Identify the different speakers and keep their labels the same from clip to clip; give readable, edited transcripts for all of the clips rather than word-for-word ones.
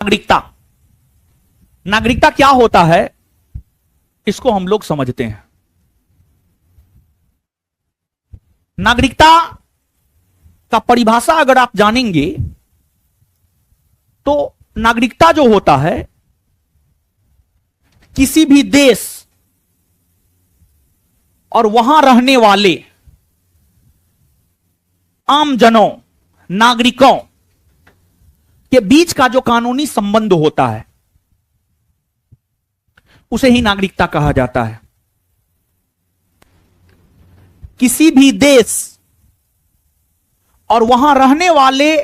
Speaker 1: नागरिकता, नागरिकता क्या होता है इसको हम लोग समझते हैं। नागरिकता का परिभाषा अगर आप जानेंगे तो नागरिकता जो होता है किसी भी देश और वहां रहने वाले आम जनों, नागरिकों के बीच का जो कानूनी संबंध होता है उसे ही नागरिकता कहा जाता है। किसी भी देश और वहां रहने वाले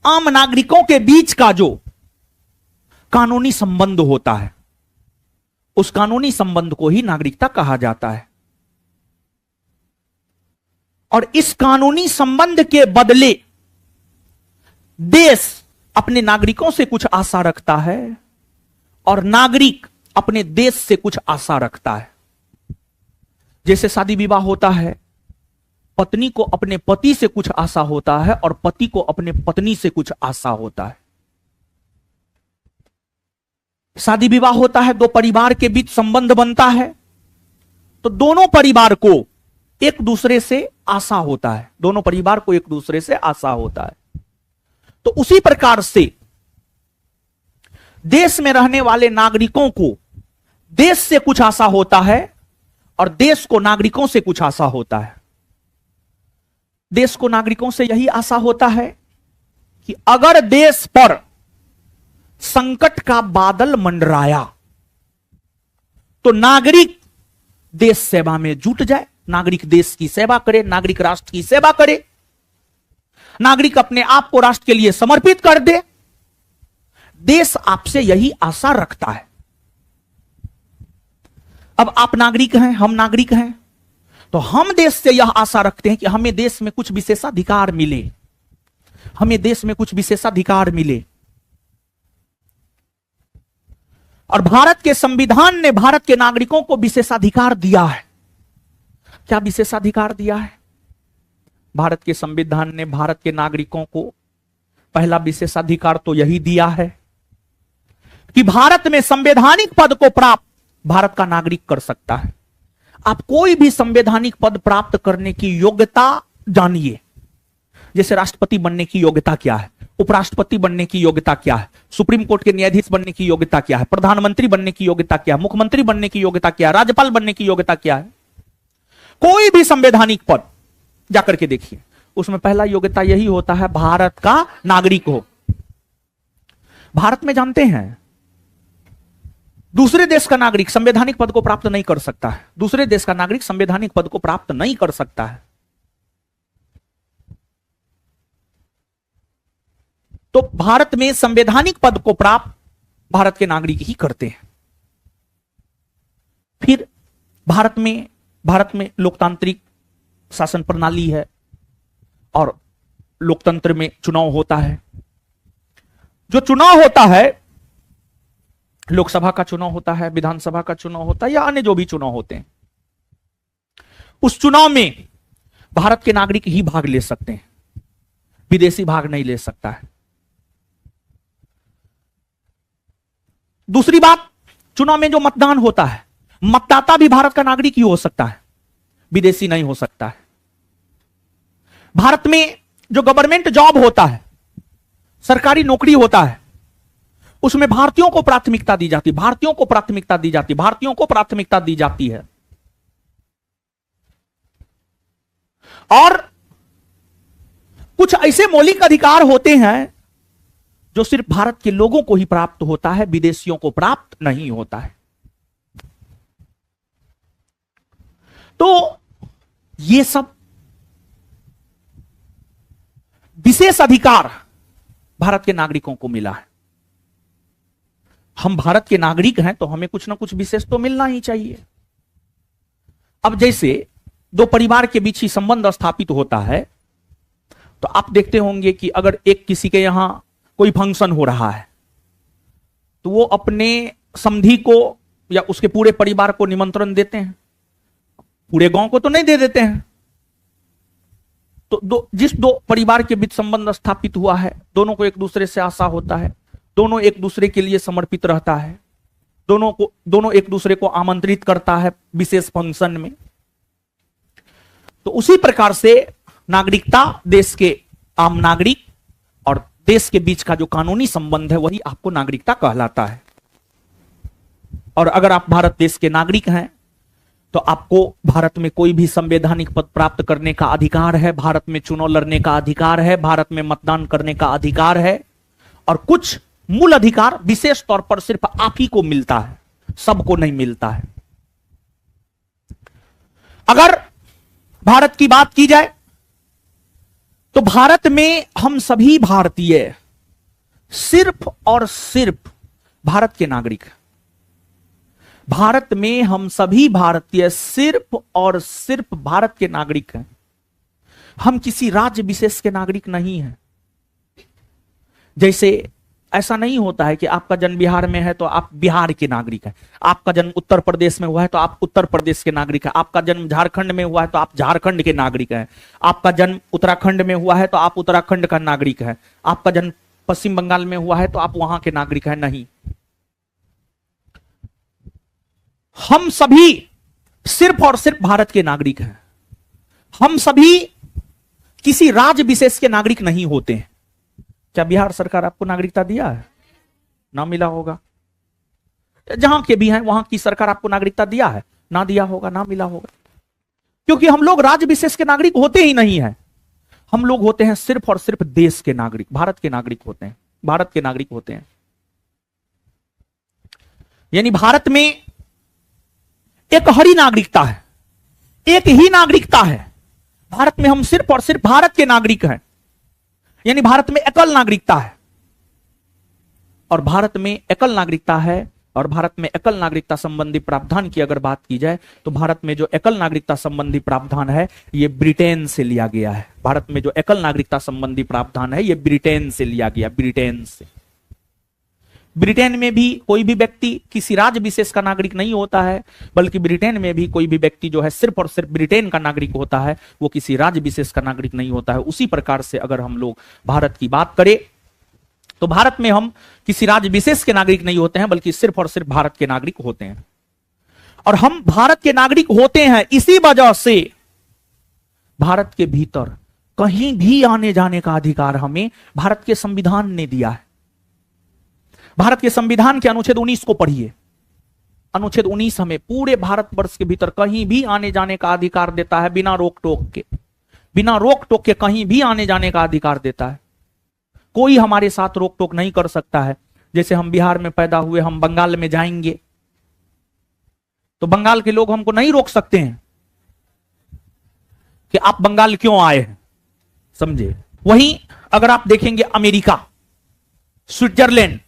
Speaker 1: आम नागरिकों के बीच का जो कानूनी संबंध होता है उस कानूनी संबंध को ही नागरिकता कहा जाता है। और इस कानूनी संबंध के बदले देश अपने नागरिकों से कुछ आशा रखता है और नागरिक अपने देश से कुछ आशा रखता है। जैसे शादी विवाह होता है, पत्नी को अपने पति से कुछ आशा होता है और पति को अपने पत्नी से कुछ आशा होता है। शादी विवाह होता है, दो परिवार के बीच संबंध बनता है तो दोनों परिवार को एक दूसरे से आशा होता है, दोनों परिवार को एक दूसरे से आशा होता है। तो उसी प्रकार से देश में रहने वाले नागरिकों को देश से कुछ आशा होता है और देश को नागरिकों से कुछ आशा होता है। देश को नागरिकों से यही आशा होता है कि अगर देश पर संकट का बादल मंडराया तो नागरिक देश सेवा में जुट जाए, नागरिक देश की सेवा करे, नागरिक राष्ट्र की सेवा करे, नागरिक अपने आप को राष्ट्र के लिए समर्पित कर दे। देश आपसे यही आशा रखता है। अब आप नागरिक हैं, हम नागरिक हैं, तो हम देश से यह आशा रखते हैं कि हमें देश में कुछ विशेषाधिकार मिले, हमें देश में कुछ विशेषाधिकार मिले। और भारत के संविधान ने भारत के नागरिकों को विशेषाधिकार दिया है। क्या विशेषाधिकार दिया है? भारत के संविधान ने भारत के नागरिकों को पहला विशेषाधिकार तो यही दिया है कि भारत में संवैधानिक पद को प्राप्त भारत का नागरिक कर सकता है। आप कोई भी संवैधानिक पद प्राप्त करने की योग्यता जानिए। जैसे राष्ट्रपति बनने की योग्यता क्या है, उपराष्ट्रपति बनने की योग्यता क्या है, सुप्रीम कोर्ट के न्यायाधीश बनने की योग्यता क्या है, प्रधानमंत्री बनने की योग्यता क्या है, मुख्यमंत्री बनने की योग्यता क्या है, राज्यपाल बनने की योग्यता क्या है। कोई भी संवैधानिक पद जाकर के देखिए, उसमें पहला योग्यता यही होता है भारत का नागरिक हो। भारत में जानते हैं दूसरे देश का नागरिक संवैधानिक पद को प्राप्त नहीं कर सकता है, दूसरे देश का नागरिक संवैधानिक पद को प्राप्त नहीं कर सकता है। तो भारत में संवैधानिक पद को प्राप्त भारत के नागरिक ही करते हैं। फिर भारत में लोकतांत्रिक शासन प्रणाली है और लोकतंत्र में चुनाव होता है। जो चुनाव होता है, लोकसभा का चुनाव होता है, विधानसभा का चुनाव होता है या अन्य जो भी चुनाव होते हैं, उस चुनाव में भारत के नागरिक ही भाग ले सकते हैं, विदेशी भाग नहीं ले सकता है। दूसरी बात, चुनाव में जो मतदान होता है, मतदाता भी भारत का नागरिक ही हो सकता है, विदेशी नहीं हो सकता है। भारत में जो गवर्नमेंट जॉब होता है, सरकारी नौकरी होता है, उसमें भारतीयों को प्राथमिकता दी जाती, भारतीयों को प्राथमिकता दी जाती, भारतीयों को प्राथमिकता दी जाती है। और कुछ ऐसे मौलिक अधिकार होते हैं जो सिर्फ भारत के लोगों को ही प्राप्त होता है, विदेशियों को प्राप्त नहीं होता है। तो ये सब विशेष अधिकार भारत के नागरिकों को मिला है। हम भारत के नागरिक हैं तो हमें कुछ ना कुछ विशेष तो मिलना ही चाहिए। अब जैसे दो परिवार के बीच ही संबंध स्थापित होता है तो आप देखते होंगे कि अगर एक किसी के यहां कोई फंक्शन हो रहा है तो वो अपने समधी को या उसके पूरे परिवार को निमंत्रण देते हैं, पूरे गांव को तो नहीं दे देते हैं। तो जिस दो परिवार के बीच संबंध स्थापित हुआ है, दोनों को एक दूसरे से आशा होता है, दोनों एक दूसरे के लिए समर्पित रहता है, दोनों एक दूसरे को आमंत्रित करता है विशेष फंक्शन में। तो उसी प्रकार से नागरिकता, देश के आम नागरिक और देश के बीच का जो कानूनी संबंध है वही आपको नागरिकता कहलाता है। और अगर आप भारत देश के नागरिक हैं तो आपको भारत में कोई भी संवैधानिक पद प्राप्त करने का अधिकार है, भारत में चुनाव लड़ने का अधिकार है, भारत में मतदान करने का अधिकार है, और कुछ मूल अधिकार विशेष तौर पर सिर्फ आप ही को मिलता है, सबको नहीं मिलता है। अगर भारत की बात की जाए तो भारत में हम सभी भारतीय सिर्फ और सिर्फ भारत के नागरिक हैं। भारत में हम सभी भारतीय सिर्फ और सिर्फ भारत के नागरिक हैं। हम किसी राज्य विशेष के नागरिक नहीं हैं। जैसे ऐसा नहीं होता है कि आपका जन्म बिहार में है तो आप बिहार के नागरिक हैं, आपका जन्म उत्तर प्रदेश में हुआ है तो आप उत्तर प्रदेश के नागरिक हैं, आपका जन्म झारखंड में हुआ है तो आप झारखंड के नागरिक हैं, आपका जन्म उत्तराखंड में हुआ है तो आप उत्तराखंड का नागरिक हैं, आपका जन्म पश्चिम बंगाल में हुआ है तो आप वहां के नागरिक हैं। नहीं, हम सभी सिर्फ और सिर्फ भारत के नागरिक हैं। हम सभी किसी राज्य विशेष के नागरिक नहीं होते हैं। क्या बिहार सरकार आपको नागरिकता दिया है? ना मिला होगा। जहां के भी हैं वहां की सरकार आपको नागरिकता दिया है? ना दिया होगा, ना मिला होगा। क्योंकि हम लोग राज्य विशेष के नागरिक होते ही नहीं हैं। हम लोग होते हैं सिर्फ और सिर्फ देश के नागरिक, भारत के नागरिक होते हैं, भारत के नागरिक होते हैं। यानी भारत में एक हरी नागरिकता है, एक ही नागरिकता है। भारत में हम सिर्फ और सिर्फ भारत के नागरिक हैं। यानी भारत में एकल नागरिकता है, और भारत में एकल नागरिकता है, और भारत में एकल नागरिकता संबंधी प्रावधान की अगर बात की जाए तो भारत में जो एकल नागरिकता संबंधी प्रावधान है ये ब्रिटेन से लिया गया है। भारत में जो एकल नागरिकता संबंधी प्रावधान है ये ब्रिटेन से लिया गया, ब्रिटेन से। ब्रिटेन में भी कोई भी व्यक्ति किसी राज्य विशेष का नागरिक नहीं होता है, बल्कि ब्रिटेन में भी कोई भी व्यक्ति जो है सिर्फ और सिर्फ ब्रिटेन का नागरिक होता है, वो किसी राज्य विशेष का नागरिक नहीं होता है। उसी प्रकार से अगर हम लोग भारत की बात करें तो भारत में हम किसी राज्य विशेष के नागरिक नहीं होते हैं, बल्कि सिर्फ और सिर्फ भारत के नागरिक होते हैं। और हम भारत के नागरिक होते हैं इसी वजह से भारत के भीतर कहीं भी आने जाने का अधिकार हमें भारत के संविधान ने दिया है। भारत के संविधान के अनुच्छेद 19 को पढ़िए। अनुच्छेद 19 हमें पूरे भारतवर्ष के भीतर कहीं भी आने जाने का अधिकार देता है, बिना रोक टोक के, बिना रोक टोक के कहीं भी आने जाने का अधिकार देता है। कोई हमारे साथ रोक टोक नहीं कर सकता है। जैसे हम बिहार में पैदा हुए, हम बंगाल में जाएंगे तो बंगाल के लोग हमको नहीं रोक सकते हैं कि आप बंगाल क्यों आए हैं, समझे। वहीं अगर आप देखेंगे अमेरिका, स्विट्जरलैंड,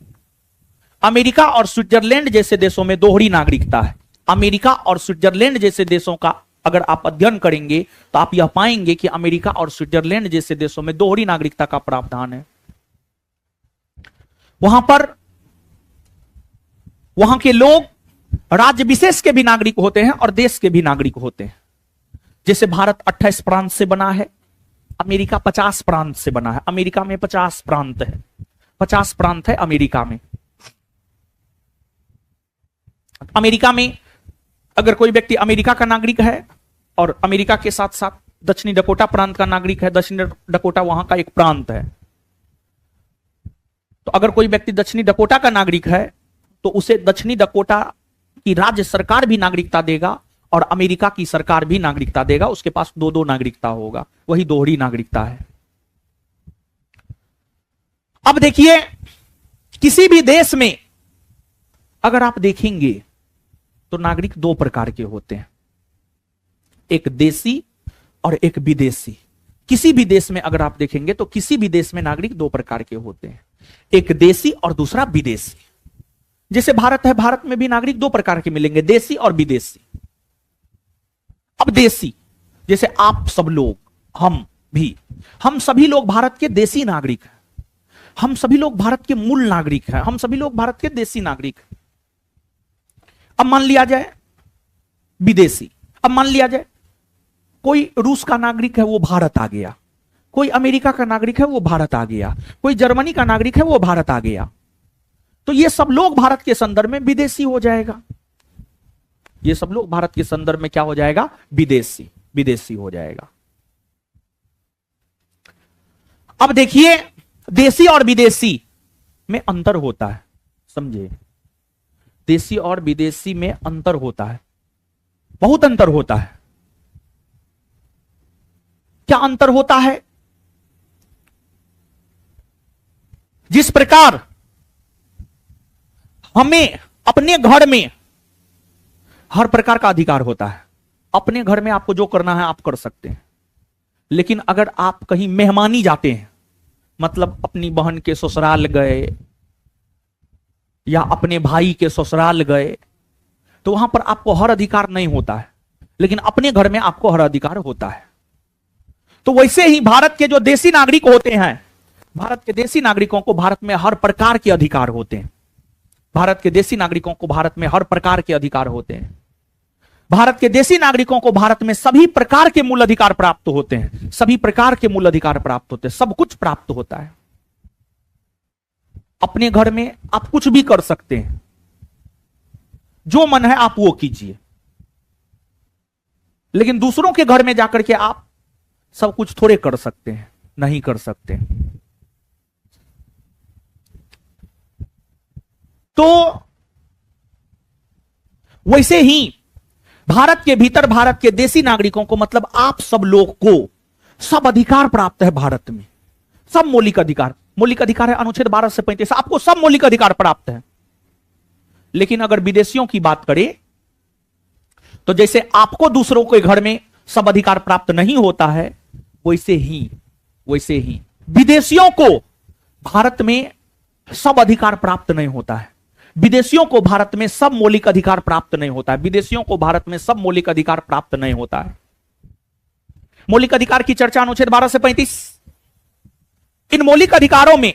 Speaker 1: अमेरिका और स्विट्जरलैंड जैसे देशों में दोहरी नागरिकता है। अमेरिका और स्विट्जरलैंड जैसे देशों का अगर आप अध्ययन करेंगे तो आप यह पाएंगे कि अमेरिका और स्विट्जरलैंड जैसे देशों में दोहरी नागरिकता का प्रावधान है। वहां पर वहां के लोग राज्य विशेष के भी नागरिक होते हैं और देश के भी नागरिक होते हैं। जैसे भारत 28 प्रांत से बना है, अमेरिका 50 प्रांत से बना है। अमेरिका में 50 प्रांत है, 50 प्रांत है अमेरिका में। अमेरिका में अगर कोई व्यक्ति अमेरिका का नागरिक है और अमेरिका के साथ साथ दक्षिणी डकोटा प्रांत का नागरिक है, दक्षिणी डकोटा वहां का एक प्रांत है, तो अगर कोई व्यक्ति दक्षिणी डकोटा का नागरिक है तो उसे दक्षिणी डकोटा की राज्य सरकार भी नागरिकता देगा और अमेरिका की सरकार भी नागरिकता देगा। उसके पास दो दो नागरिकता होगा, वही दोहरी नागरिकता है। अब देखिए, किसी भी देश में अगर आप देखेंगे तो नागरिक दो प्रकार के होते हैं, एक देशी और एक विदेशी। किसी भी देश में अगर आप देखेंगे तो किसी भी देश में नागरिक दो प्रकार के होते हैं, एक देशी और दूसरा विदेशी। जैसे भारत है, भारत में भी नागरिक दो प्रकार के मिलेंगे, देशी और विदेशी। अब देशी जैसे आप सब लोग, हम सभी लोग भारत के देशी नागरिक हैं, हम सभी लोग भारत के मूल नागरिक हैं, हम सभी लोग भारत के देशी नागरिक हैं। अब मान लिया जाए विदेशी, अब मान लिया जाए कोई रूस का नागरिक है वो भारत आ गया, कोई अमेरिका का नागरिक है वो भारत आ गया, कोई जर्मनी का नागरिक है वो भारत आ गया। तो ये सब लोग भारत के संदर्भ में विदेशी हो जाएगा। ये सब लोग भारत के संदर्भ में क्या हो जाएगा? विदेशी, विदेशी हो जाएगा। अब देखिए, देशी और विदेशी में अंतर होता है, समझे? देशी और विदेशी में अंतर होता है, बहुत अंतर होता है। क्या अंतर होता है? जिस प्रकार हमें अपने घर में हर प्रकार का अधिकार होता है, अपने घर में आपको जो करना है आप कर सकते हैं, लेकिन अगर आप कहीं मेहमानी जाते हैं, मतलब अपनी बहन के ससुराल गए या अपने भाई के ससुराल गए, तो वहां पर आपको हर अधिकार नहीं होता है, लेकिन अपने घर में आपको हर अधिकार होता है। तो वैसे ही भारत के जो देशी नागरिक होते हैं, भारत के देशी नागरिकों को भारत में हर प्रकार के अधिकार होते हैं। भारत के देशी नागरिकों को भारत में हर प्रकार के अधिकार होते हैं। भारत के देशी नागरिकों को भारत में सभी प्रकार के मूल अधिकार प्राप्त होते हैं, सभी प्रकार के मूल अधिकार प्राप्त होते हैं, सब कुछ प्राप्त होता है। अपने घर में आप कुछ भी कर सकते हैं, जो मन है आप वो कीजिए, लेकिन दूसरों के घर में जाकर के आप सब कुछ थोड़े कर सकते हैं, नहीं कर सकते। तो वैसे ही भारत के भीतर भारत के देशी नागरिकों को, मतलब आप सब लोग को सब अधिकार प्राप्त है भारत में, सब मौलिक अधिकार। मौलिक अधिकार है अनुच्छेद 12 से 35, आपको सब मौलिक अधिकार प्राप्त है। लेकिन अगर विदेशियों की बात करें तो जैसे आपको दूसरों के घर में सब अधिकार प्राप्त नहीं होता है, वैसे ही विदेशियों को भारत में सब अधिकार प्राप्त नहीं होता है। विदेशियों को भारत में सब मौलिक अधिकार प्राप्त नहीं होता है। विदेशियों को भारत में सब मौलिक अधिकार प्राप्त नहीं होता है। मौलिक अधिकार की चर्चा अनुच्छेद 12 से 35। इन मौलिक अधिकारों में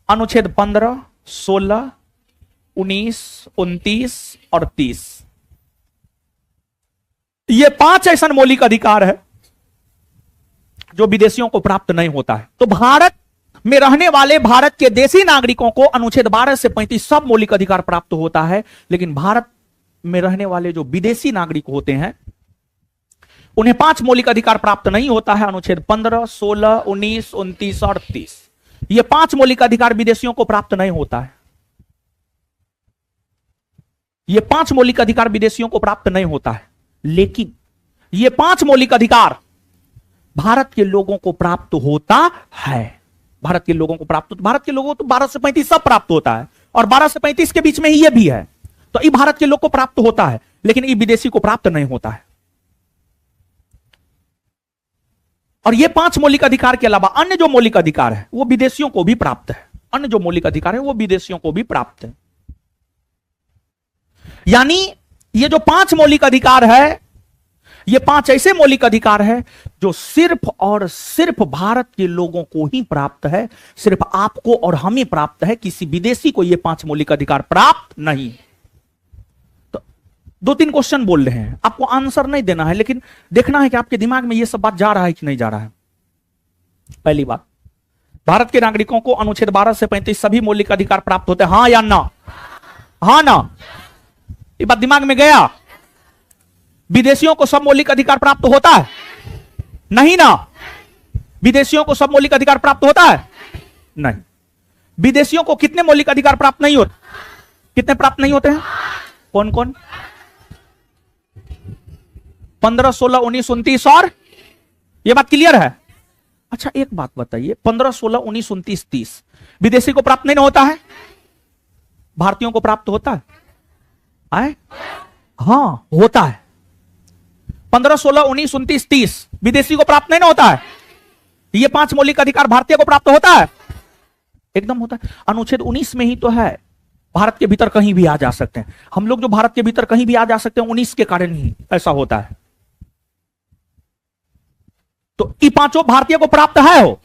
Speaker 1: अनुच्छेद 15, 16, 19, 29 और 30, ये 5 ऐसा मौलिक अधिकार है जो विदेशियों को प्राप्त नहीं होता है। तो भारत में रहने वाले भारत के देशी नागरिकों को अनुच्छेद 12 से 35 सब मौलिक अधिकार प्राप्त होता है, लेकिन भारत में रहने वाले जो विदेशी नागरिक होते हैं उन्हें 5 मौलिक अधिकार प्राप्त नहीं होता है। अनुच्छेद 15, 16, 19, 29 और 30, ये 5 मौलिक अधिकार विदेशियों को प्राप्त नहीं होता है। ये 5 मौलिक अधिकार विदेशियों को प्राप्त नहीं होता है, लेकिन ये 5 मौलिक अधिकार भारत के लोगों को प्राप्त होता है। भारत के लोगों को प्राप्त होता, भारत के लोगों को तो 12 से 35 सब प्राप्त होता है, और 12 से 35 के बीच में ही ये भी है। तो ये भारत के लोग को प्राप्त होता है, लेकिन ये विदेशी को प्राप्त नहीं होता है। और ये 5 मौलिक अधिकार के अलावा अन्य जो मौलिक अधिकार है वो विदेशियों को भी प्राप्त है। अन्य जो मौलिक अधिकार है वो विदेशियों को भी प्राप्त है। यानी ये जो 5 मौलिक अधिकार है, ये 5 ऐसे मौलिक अधिकार है जो सिर्फ और सिर्फ भारत के लोगों को ही प्राप्त है, सिर्फ आपको और हमें प्राप्त है, किसी विदेशी को ये 5 मौलिक अधिकार प्राप्त नहीं। तो 2-3 क्वेश्चन बोल रहे हैं, आपको आंसर नहीं देना है, लेकिन देखना है कि आपके दिमाग में ये सब बात जा रहा है कि नहीं जा रहा है। पहली बात, भारत के नागरिकों को अनुच्छेद 12 से 35 सभी मौलिक अधिकार प्राप्त होते हैं, हां या ना? हां ना? ये बात दिमाग में गया? विदेशियों को सब मौलिक अधिकार प्राप्त होता है? नहीं ना? विदेशियों को सब मौलिक अधिकार प्राप्त होता है? नहीं। विदेशियों को कितने मौलिक अधिकार प्राप्त नहीं होते? कितने प्राप्त नहीं होते हैं? कौन कौन? 15, 16, 19, 29 और? यह बात क्लियर है? अच्छा एक बात बताइए, 15, 16, 19, 29, 30 विदेशी को प्राप्त नहीं होता है, भारतीयों को प्राप्त होता है? आए? हां होता है। 15, 16, 19, 29, 30 विदेशी को प्राप्त नहीं होता है। ये 5 मौलिक अधिकार भारतीय को प्राप्त होता है? एकदम होता है। अनुच्छेद 19 में ही तो है, भारत के भीतर कहीं भी आ जा सकते हैं। हम लोग जो भारत के भीतर कहीं भी आ जा सकते हैं, 19 के कारण ही ऐसा होता है। तो ये 5 भारतीय को प्राप्त है हो,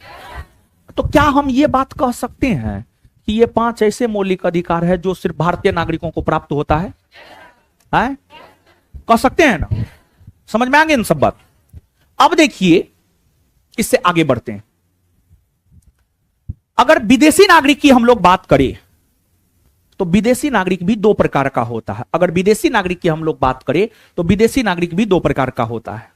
Speaker 1: तो क्या हम ये बात कह सकते हैं कि ये 5 ऐसे मौलिक अधिकार है जो सिर्फ भारतीय नागरिकों को प्राप्त होता है? कह सकते हैं ना? समझ में आ गए इन सब बात? अब देखिए, इससे आगे बढ़ते हैं। अगर विदेशी नागरिक की हम लोग बात करें, तो विदेशी नागरिक भी दो प्रकार का होता है। अगर विदेशी नागरिक की हम लोग बात करें तो विदेशी नागरिक भी दो प्रकार का होता है।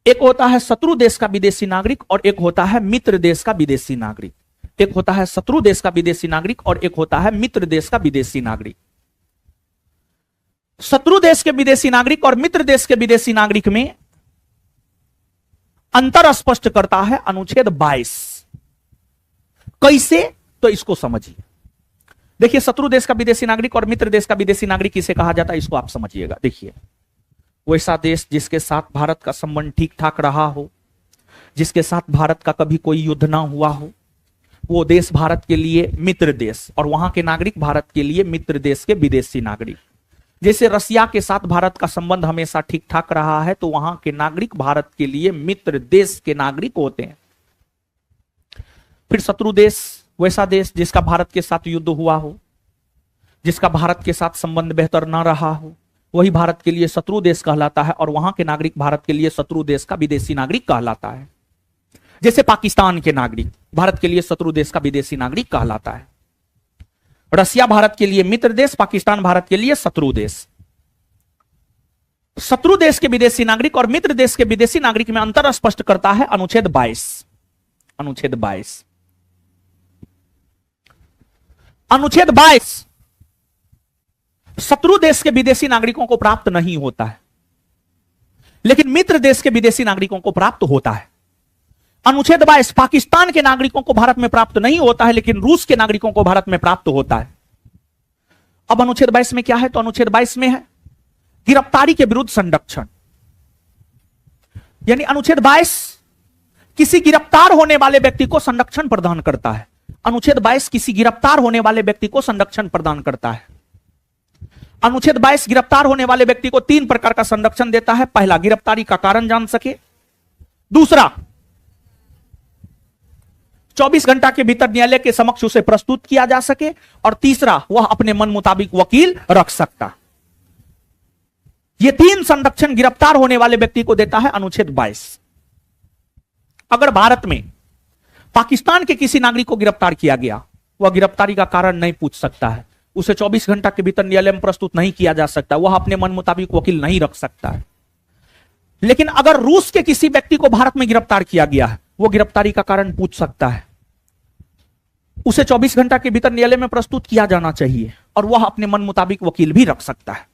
Speaker 1: एक होता है शत्रु देश का विदेशी नागरिक और एक होता है मित्र देश का विदेशी नागरिक। एक होता है शत्रु देश का विदेशी नागरिक और एक होता है मित्र देश का विदेशी नागरिक। शत्रु देश के विदेशी नागरिक और मित्र देश के विदेशी नागरिक में अंतर स्पष्ट करता है अनुच्छेद 22। कैसे? तो इसको समझिए। देखिए, शत्रु देश का विदेशी नागरिक और मित्र देश का विदेशी नागरिक किसे कहा जाता है, इसको आप समझिएगा। देखिए, वैसा देश जिसके साथ भारत का संबंध ठीक ठाक रहा हो, जिसके साथ भारत का कभी कोई युद्ध ना हुआ हो, वो देश भारत के लिए मित्र देश, और वहां के नागरिक भारत के लिए मित्र देश के विदेशी नागरिक। जैसे रसिया के साथ भारत का संबंध हमेशा ठीक ठाक रहा है, तो वहां के नागरिक भारत के लिए मित्र देश के नागरिक होते हैं। फिर शत्रु देश, वैसा देश जिसका भारत के साथ युद्ध हुआ हो, जिसका भारत के साथ संबंध बेहतर ना रहा हो, वही भारत के लिए शत्रु देश कहलाता है, और वहां के नागरिक भारत के लिए शत्रु देश का विदेशी नागरिक कहलाता है। जैसे पाकिस्तान के नागरिक भारत के लिए शत्रु देश का विदेशी नागरिक कहलाता है। रसिया भारत के लिए मित्र देश, पाकिस्तान भारत के लिए शत्रु देश। शत्रु देश के विदेशी नागरिक और मित्र देश के विदेशी नागरिक में अंतर स्पष्ट करता है अनुच्छेद 22। अनुच्छेद 22, अनुच्छेद 22 शत्रु देश के विदेशी नागरिकों को प्राप्त नहीं होता है, लेकिन मित्र देश के विदेशी नागरिकों को प्राप्त होता है। अनुच्छेद 22 पाकिस्तान के नागरिकों को भारत में प्राप्त नहीं होता है, लेकिन रूस के नागरिकों को भारत में प्राप्त होता है। अब अनुच्छेद 22 में क्या है? तो अनुच्छेद 22 में है गिरफ्तारी के विरुद्ध संरक्षण। यानी अनुच्छेद 22 किसी गिरफ्तार होने वाले व्यक्ति को संरक्षण प्रदान करता है। अनुच्छेद 22 किसी गिरफ्तार होने वाले व्यक्ति को संरक्षण प्रदान करता है। अनुच्छेद 22 गिरफ्तार होने वाले व्यक्ति को 3 प्रकार का संरक्षण देता है। पहला, गिरफ्तारी का कारण जान सके। दूसरा, 24 घंटा के भीतर न्यायालय के समक्ष उसे प्रस्तुत किया जा सके। और तीसरा, वह अपने मन मुताबिक वकील रख सकता। यह 3 संरक्षण गिरफ्तार होने वाले व्यक्ति को देता है अनुच्छेद 22। अगर भारत में पाकिस्तान के किसी नागरिक को गिरफ्तार किया गया, वह गिरफ्तारी का कारण नहीं पूछ सकता है, उसे 24 घंटा के भीतर न्यायालय में प्रस्तुत नहीं किया जा सकता, वह अपने मन मुताबिक वकील नहीं रख सकता है। लेकिन अगर रूस के किसी व्यक्ति को भारत में गिरफ्तार किया गया है, वो गिरफ्तारी का कारण पूछ सकता है, उसे 24 घंटा के भीतर न्यायालय में प्रस्तुत किया जाना चाहिए, और वह अपने मन मुताबिक वकील भी रख सकता है।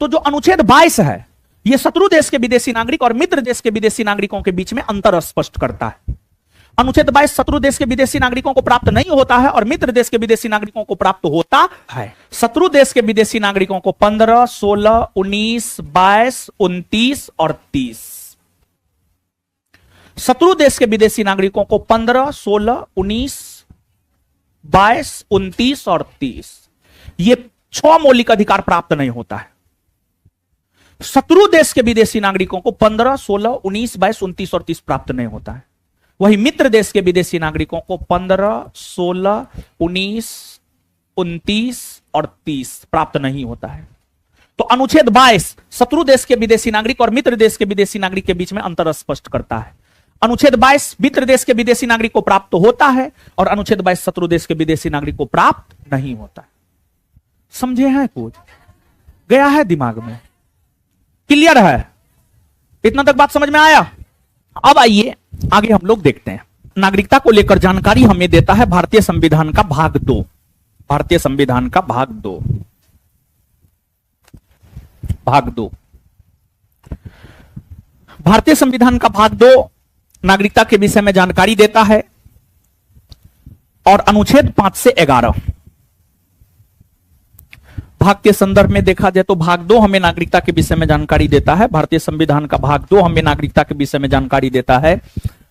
Speaker 1: तो जो अनुच्छेद 22 है, यह शत्रु देश के विदेशी नागरिक और मित्र देश के विदेशी नागरिकों के बीच में अंतर स्पष्ट करता है। अनुच्छेद 22 शत्रु देश के विदेशी नागरिकों को प्राप्त नहीं होता है और मित्र देश के विदेशी नागरिकों को प्राप्त होता है। शत्रु देश के विदेशी नागरिकों को 15, 16, 19, 22, 29 और 30। शत्रु देश के विदेशी नागरिकों को 15, 16, 19, 22, 29 और 30, ये 6 मौलिक अधिकार प्राप्त नहीं होता है। शत्रु देश के विदेशी नागरिकों को 15, 16, 19, 22, 29 और 30 प्राप्त नहीं होता है। वही मित्र देश के विदेशी नागरिकों को 15, 16, 19, 29 और 30 प्राप्त नहीं होता है। तो अनुच्छेद 22 शत्रु देश के विदेशी नागरिक और मित्र देश के विदेशी नागरिक के बीच में अंतर स्पष्ट करता है। अनुच्छेद 22 मित्र देश के विदेशी नागरिक को प्राप्त होता है और अनुच्छेद 22 शत्रु देश के विदेशी नागरिक को प्राप्त नहीं होता है। समझे हैं? कुछ गया है दिमाग में? क्लियर है? इतना तक बात समझ में आया? अब आइए आगे हम लोग देखते हैं। नागरिकता को लेकर जानकारी हमें देता है भारतीय संविधान का भाग 2। भारतीय संविधान का भाग 2, भाग 2। भारतीय संविधान का भाग 2 नागरिकता के विषय में जानकारी देता है और अनुच्छेद 5 से 11 भाग के संदर्भ में देखा जाए तो भाग 2 हमें नागरिकता के विषय में जानकारी देता है। भारतीय संविधान का भाग 2 हमें नागरिकता के विषय में जानकारी देता है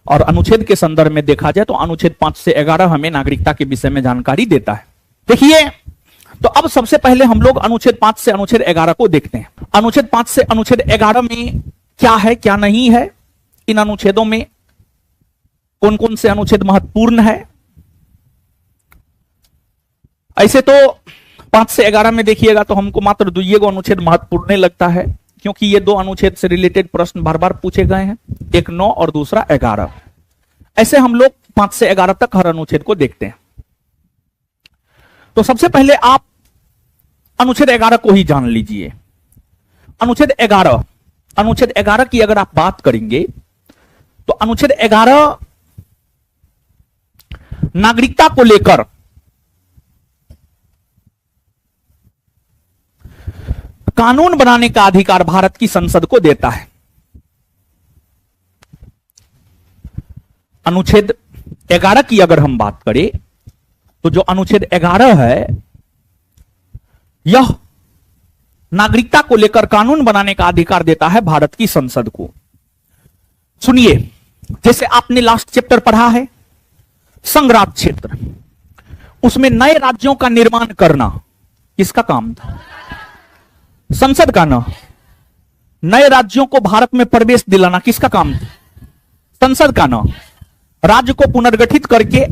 Speaker 1: और अनुच्छेद के संदर्भ में देखा जाए तो अनुच्छेद 5 से 11 हमें नागरिकता के विषय में जानकारी देता है। देखिए, तो अब सबसे पहले हम लोग अनुच्छेद 5 से अनुच्छेद 11 को देखते हैं। अनुच्छेद 5 से अनुच्छेद 11 में क्या है क्या नहीं है, इन अनुच्छेदों में कौन कौन से अनुच्छेद महत्वपूर्ण है। ऐसे तो 5 से 11 में देखिएगा तो हमको मात्र 2 अनुच्छेद महत्वपूर्ण लगता है, क्योंकि ये 2 अनुच्छेद से रिलेटेड प्रश्न बार बार पूछे गए हैं, एक 9 और दूसरा 11। ऐसे हम लोग 5 से 11 तक हर अनुच्छेद को देखते हैं। तो सबसे पहले आप अनुच्छेद 11 को ही जान लीजिए। अनुच्छेद 11 की अगर आप बात करेंगे तो अनुच्छेद 11 नागरिकता को लेकर कानून बनाने का अधिकार भारत की संसद को देता है। अनुच्छेद 11 की अगर हम बात करें तो जो अनुच्छेद 11 है यह नागरिकता को लेकर कानून बनाने का अधिकार देता है भारत की संसद को। सुनिए, जैसे आपने लास्ट चैप्टर पढ़ा है संघ राज्य क्षेत्र, उसमें नए राज्यों का निर्माण करना किसका काम था? संसद का ना। नए राज्यों को भारत में प्रवेश दिलाना किसका काम था? संसद का ना। राज्य को पुनर्गठित करके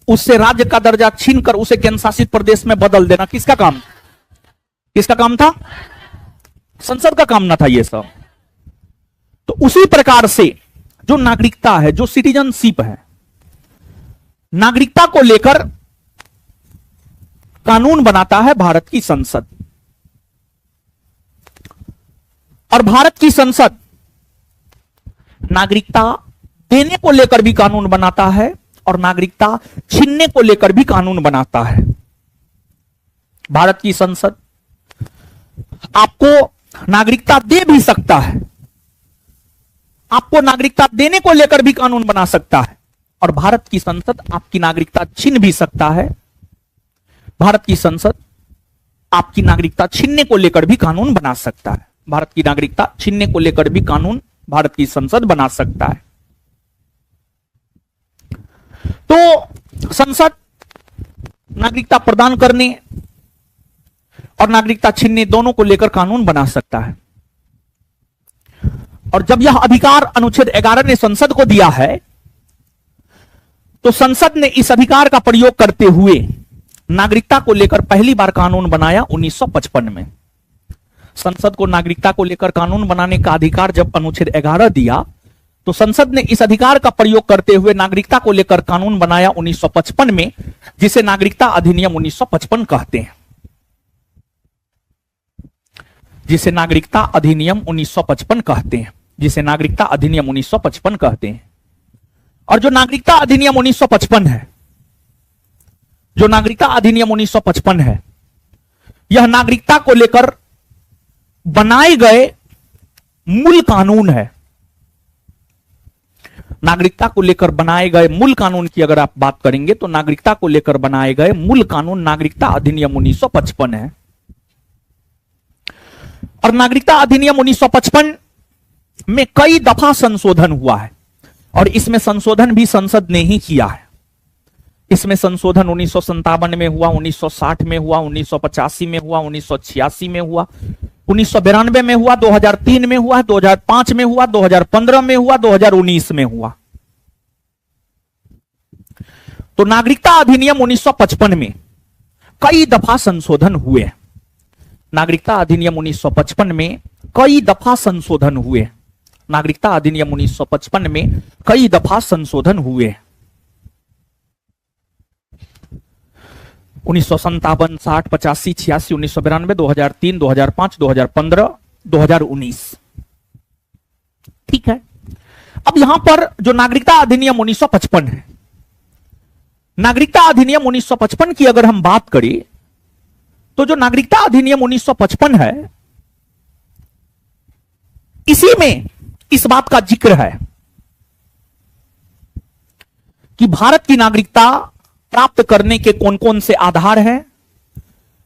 Speaker 1: उससे राज्य का दर्जा छीनकर उसे केंद्र शासित प्रदेश में बदल देना किसका काम? किसका काम था? संसद का काम ना था ये सब। तो उसी प्रकार से जो नागरिकता है, जो सिटीजनशिप है, नागरिकता को लेकर कानून बनाता है भारत की संसद। और भारत की संसद नागरिकता देने को लेकर भी कानून बनाता है और नागरिकता छीनने को लेकर भी कानून बनाता है। भारत की संसद आपको नागरिकता दे भी सकता है, आपको नागरिकता देने को लेकर भी कानून बना सकता है, और भारत की संसद आपकी नागरिकता छीन भी सकता है। भारत की संसद आपकी नागरिकता छीनने को लेकर भी कानून बना सकता है। भारत की नागरिकता छीनने को लेकर भी कानून भारत की संसद बना सकता है। तो संसद नागरिकता प्रदान करने और नागरिकता छीनने दोनों को लेकर कानून बना सकता है। और जब यह अधिकार अनुच्छेद 11 ने संसद को दिया है तो संसद ने इस अधिकार का प्रयोग करते हुए नागरिकता को लेकर पहली बार कानून बनाया 1955 में। संसद को नागरिकता को लेकर कानून बनाने का अधिकार जब अनुच्छेद 11 दिया तो संसद ने इस अधिकार का प्रयोग करते हुए नागरिकता को लेकर कानून बनाया 1955 में, जिसे नागरिकता अधिनियम 1955 कहते हैं। जिसे नागरिकता अधिनियम 1955 कहते हैं, जिसे नागरिकता अधिनियम 1955 कहते हैं। और जो नागरिकता अधिनियम 1955 है, जो नागरिकता अधिनियम 1955 है, यह नागरिकता को लेकर बनाए गए मूल कानून है। नागरिकता को लेकर बनाए गए मूल कानून की अगर आप बात करेंगे तो नागरिकता को लेकर बनाए गए मूल कानून नागरिकता अधिनियम 1955 है। और नागरिकता अधिनियम 1955 में कई दफा संशोधन हुआ है और इसमें संशोधन भी संसद ने ही किया है। इसमें संशोधन 1957 में हुआ, 1960 में हुआ, 1985 में हुआ, 1986 में हुआ, 1992 में हुआ, 2003 में हुआ, 2005 में हुआ, 2015 में हुआ, 2019 में हुआ। तो नागरिकता अधिनियम 1955 में कई दफा संशोधन हुए। नागरिकता अधिनियम 1955 में कई दफा संशोधन हुए। नागरिकता अधिनियम 1955 में कई दफा संशोधन हुए। 1957, 60, 85, 86, 1992, 2003, 2005, 2015, 2019। ठीक है। अब यहां पर जो नागरिकता अधिनियम 1955 है, नागरिकता अधिनियम 1955 की अगर हम बात करें तो जो नागरिकता अधिनियम 1955 है, इसी में इस बात का जिक्र है कि भारत की नागरिकता प्राप्त करने के कौन कौन से आधार हैं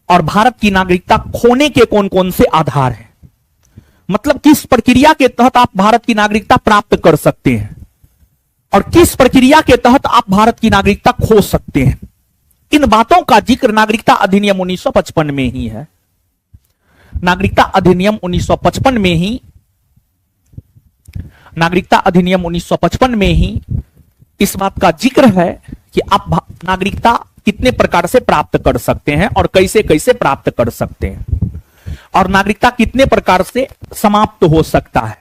Speaker 1: और भारत की नागरिकता खोने के कौन कौन से आधार हैं। मतलब किस प्रक्रिया के तहत आप भारत की नागरिकता प्राप्त कर सकते हैं और किस प्रक्रिया के तहत आप भारत की नागरिकता खो सकते हैं। इन बातों का जिक्र नागरिकता अधिनियम 1955 में ही है। नागरिकता अधिनियम 1955 में ही, नागरिकता अधिनियम 1955 में ही इस बात का जिक्र है कि आप नागरिकता कितने प्रकार से प्राप्त कर सकते हैं और कैसे कैसे प्राप्त कर सकते हैं और नागरिकता कितने प्रकार से समाप्त हो सकता है।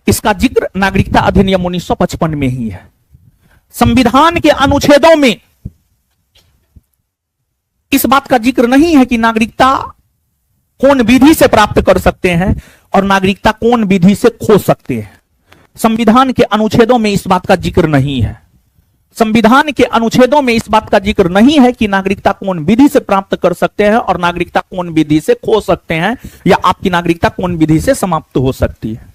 Speaker 1: इसका जिक्र नागरिकता अधिनियम 1955 में ही है। संविधान के अनुच्छेदों में इस बात का जिक्र नहीं है कि नागरिकता कौन विधि से प्राप्त कर सकते हैं और नागरिकता कौन विधि से खो सकते हैं। संविधान के अनुच्छेदों में इस बात का जिक्र नहीं है। संविधान के अनुच्छेदों में इस बात का जिक्र नहीं है कि नागरिकता कौन विधि से प्राप्त कर सकते हैं और नागरिकता कौन विधि से खो सकते हैं, या आपकी नागरिकता कौन विधि से समाप्त हो सकती है।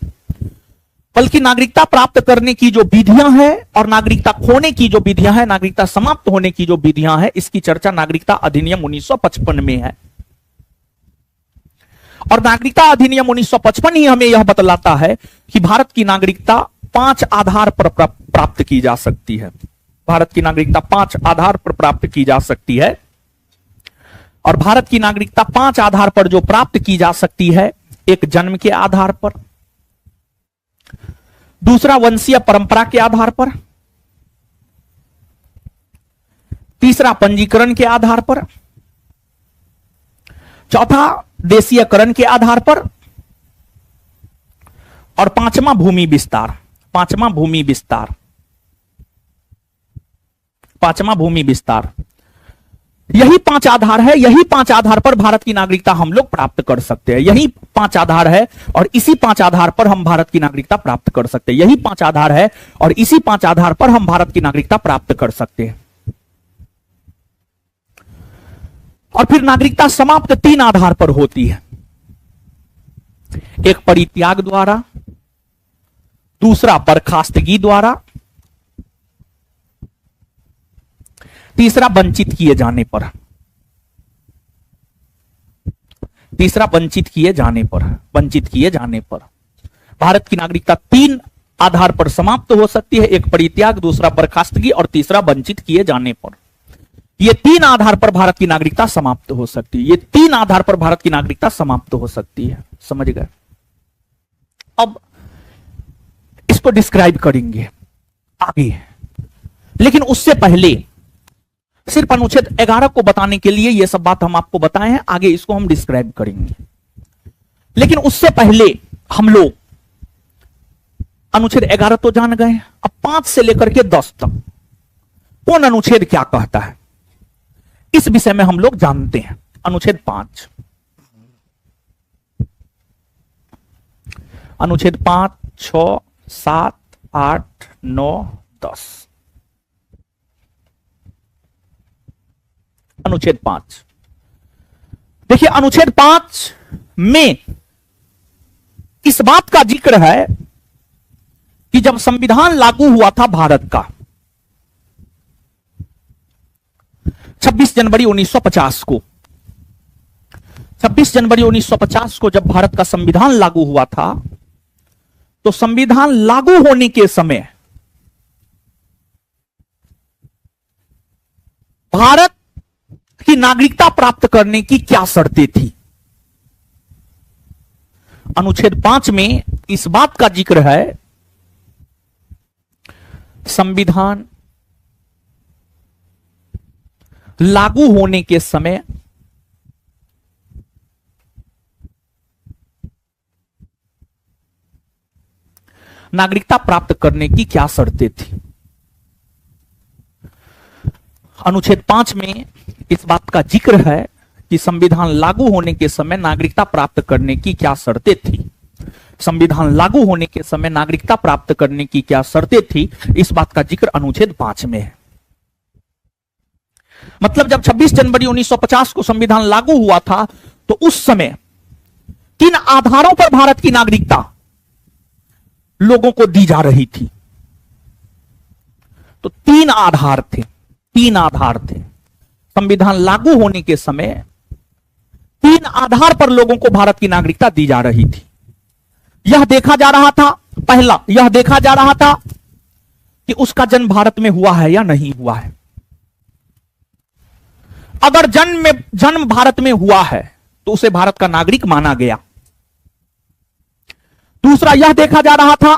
Speaker 1: बल्कि नागरिकता प्राप्त करने की जो विधियां हैं और नागरिकता खोने की जो विधियां हैं, नागरिकता समाप्त होने की जो विधियां हैं, इसकी चर्चा नागरिकता अधिनियम 1955 में है। और नागरिकता अधिनियम 1955 ही हमें यह बतलाता है कि भारत की नागरिकता 5 आधार पर प्राप्त की जा सकती है। भारत की नागरिकता 5 आधार पर प्राप्त की जा सकती है। और भारत की नागरिकता 5 आधार पर जो प्राप्त की जा सकती है, एक जन्म के आधार पर, दूसरा वंशीय परंपरा के आधार पर, तीसरा पंजीकरण के आधार पर, चौथा देशीयकरण के आधार पर, और पांचवा भूमि विस्तार। पांचवा भूमि विस्तार। पांचवा भूमि विस्तार। यही 5 आधार है। यही 5 आधार पर भारत की नागरिकता हम लोग प्राप्त कर सकते हैं। यही 5 आधार है और इसी 5 आधार पर हम भारत की नागरिकता प्राप्त कर सकते हैं। यही 5 आधार है और इसी 5 आधार पर हम भारत की नागरिकता प्राप्त कर सकते हैं। और फिर नागरिकता समाप्त 3 आधार पर होती है। एक परित्याग द्वारा, दूसरा बर्खास्तगी द्वारा, तीसरा वंचित किए जाने पर। तीसरा वंचित किए जाने पर। वंचित किए जाने पर भारत की नागरिकता 3 आधार पर समाप्त हो सकती है। एक परित्याग, दूसरा बर्खास्तगी और तीसरा वंचित किए जाने पर। ये 3 आधार पर भारत की नागरिकता समाप्त हो सकती है। ये 3 आधार पर भारत की नागरिकता समाप्त हो सकती है। समझ गए? अब इसको डिस्क्राइब करेंगे आगे, लेकिन उससे पहले सिर्फ अनुच्छेद 11 को बताने के लिए ये सब बात हम आपको बताए हैं। आगे इसको हम डिस्क्राइब करेंगे, लेकिन उससे पहले हम लोग अनुच्छेद 11 तो जान गए। अब 5 से लेकर के 10 तक कौन अनुच्छेद क्या कहता है, इस विषय में हम लोग जानते हैं। अनुच्छेद 5, अनुच्छेद 5, 6, 7, 8, 9, 10। अनुच्छेद 5 देखिए, अनुच्छेद 5 में इस बात का जिक्र है कि जब संविधान लागू हुआ था भारत का 26 जनवरी 1950 को, 26 जनवरी 1950 को जब भारत का संविधान लागू हुआ था, तो संविधान लागू होने के समय भारत की नागरिकता प्राप्त करने की क्या शर्तें थी। अनुच्छेद 5 में इस बात का जिक्र है, संविधान लागू होने के समय नागरिकता प्राप्त करने की क्या शर्तें थी। अनुच्छेद 5 में इस बात का जिक्र है कि संविधान लागू होने के समय नागरिकता प्राप्त करने की क्या शर्तें थी। संविधान लागू होने के समय नागरिकता प्राप्त करने की क्या शर्तें थी, इस बात का जिक्र अनुच्छेद 5 में है। मतलब जब 26 जनवरी 1950 को संविधान लागू हुआ था, तो उस समय किन आधारों पर भारत की नागरिकता लोगों को दी जा रही थी। तो 3 आधार थे। 3 आधार थे। संविधान लागू होने के समय 3 आधार पर लोगों को भारत की नागरिकता दी जा रही थी। यह देखा जा रहा था, पहला यह देखा जा रहा था कि उसका जन्म भारत में हुआ है या नहीं हुआ है। अगर जन्म भारत में हुआ है तो उसे भारत का नागरिक माना गया। दूसरा यह देखा जा रहा था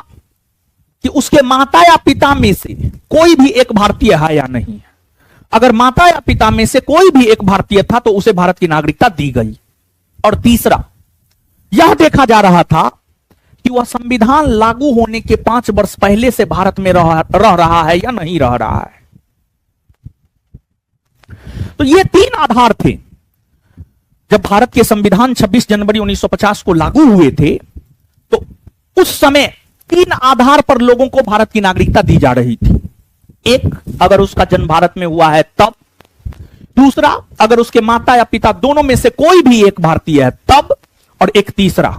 Speaker 1: कि उसके माता या पिता में से कोई भी एक भारतीय है या नहीं। अगर माता या पिता में से कोई भी एक भारतीय था तो उसे भारत की नागरिकता दी गई। और तीसरा यह देखा जा रहा था कि वह संविधान लागू होने के 5 वर्ष पहले से भारत में रह रहा है या नहीं रह रहा है। तो ये तीन आधार थे जब भारत के संविधान 26 जनवरी 1950 को लागू हुए थे। तो उस समय तीन आधार पर लोगों को भारत की नागरिकता दी जा रही थी। एक, अगर उसका जन्म भारत में हुआ है तब। दूसरा, अगर उसके माता या पिता दोनों में से कोई भी एक भारतीय है तब। और एक तीसरा,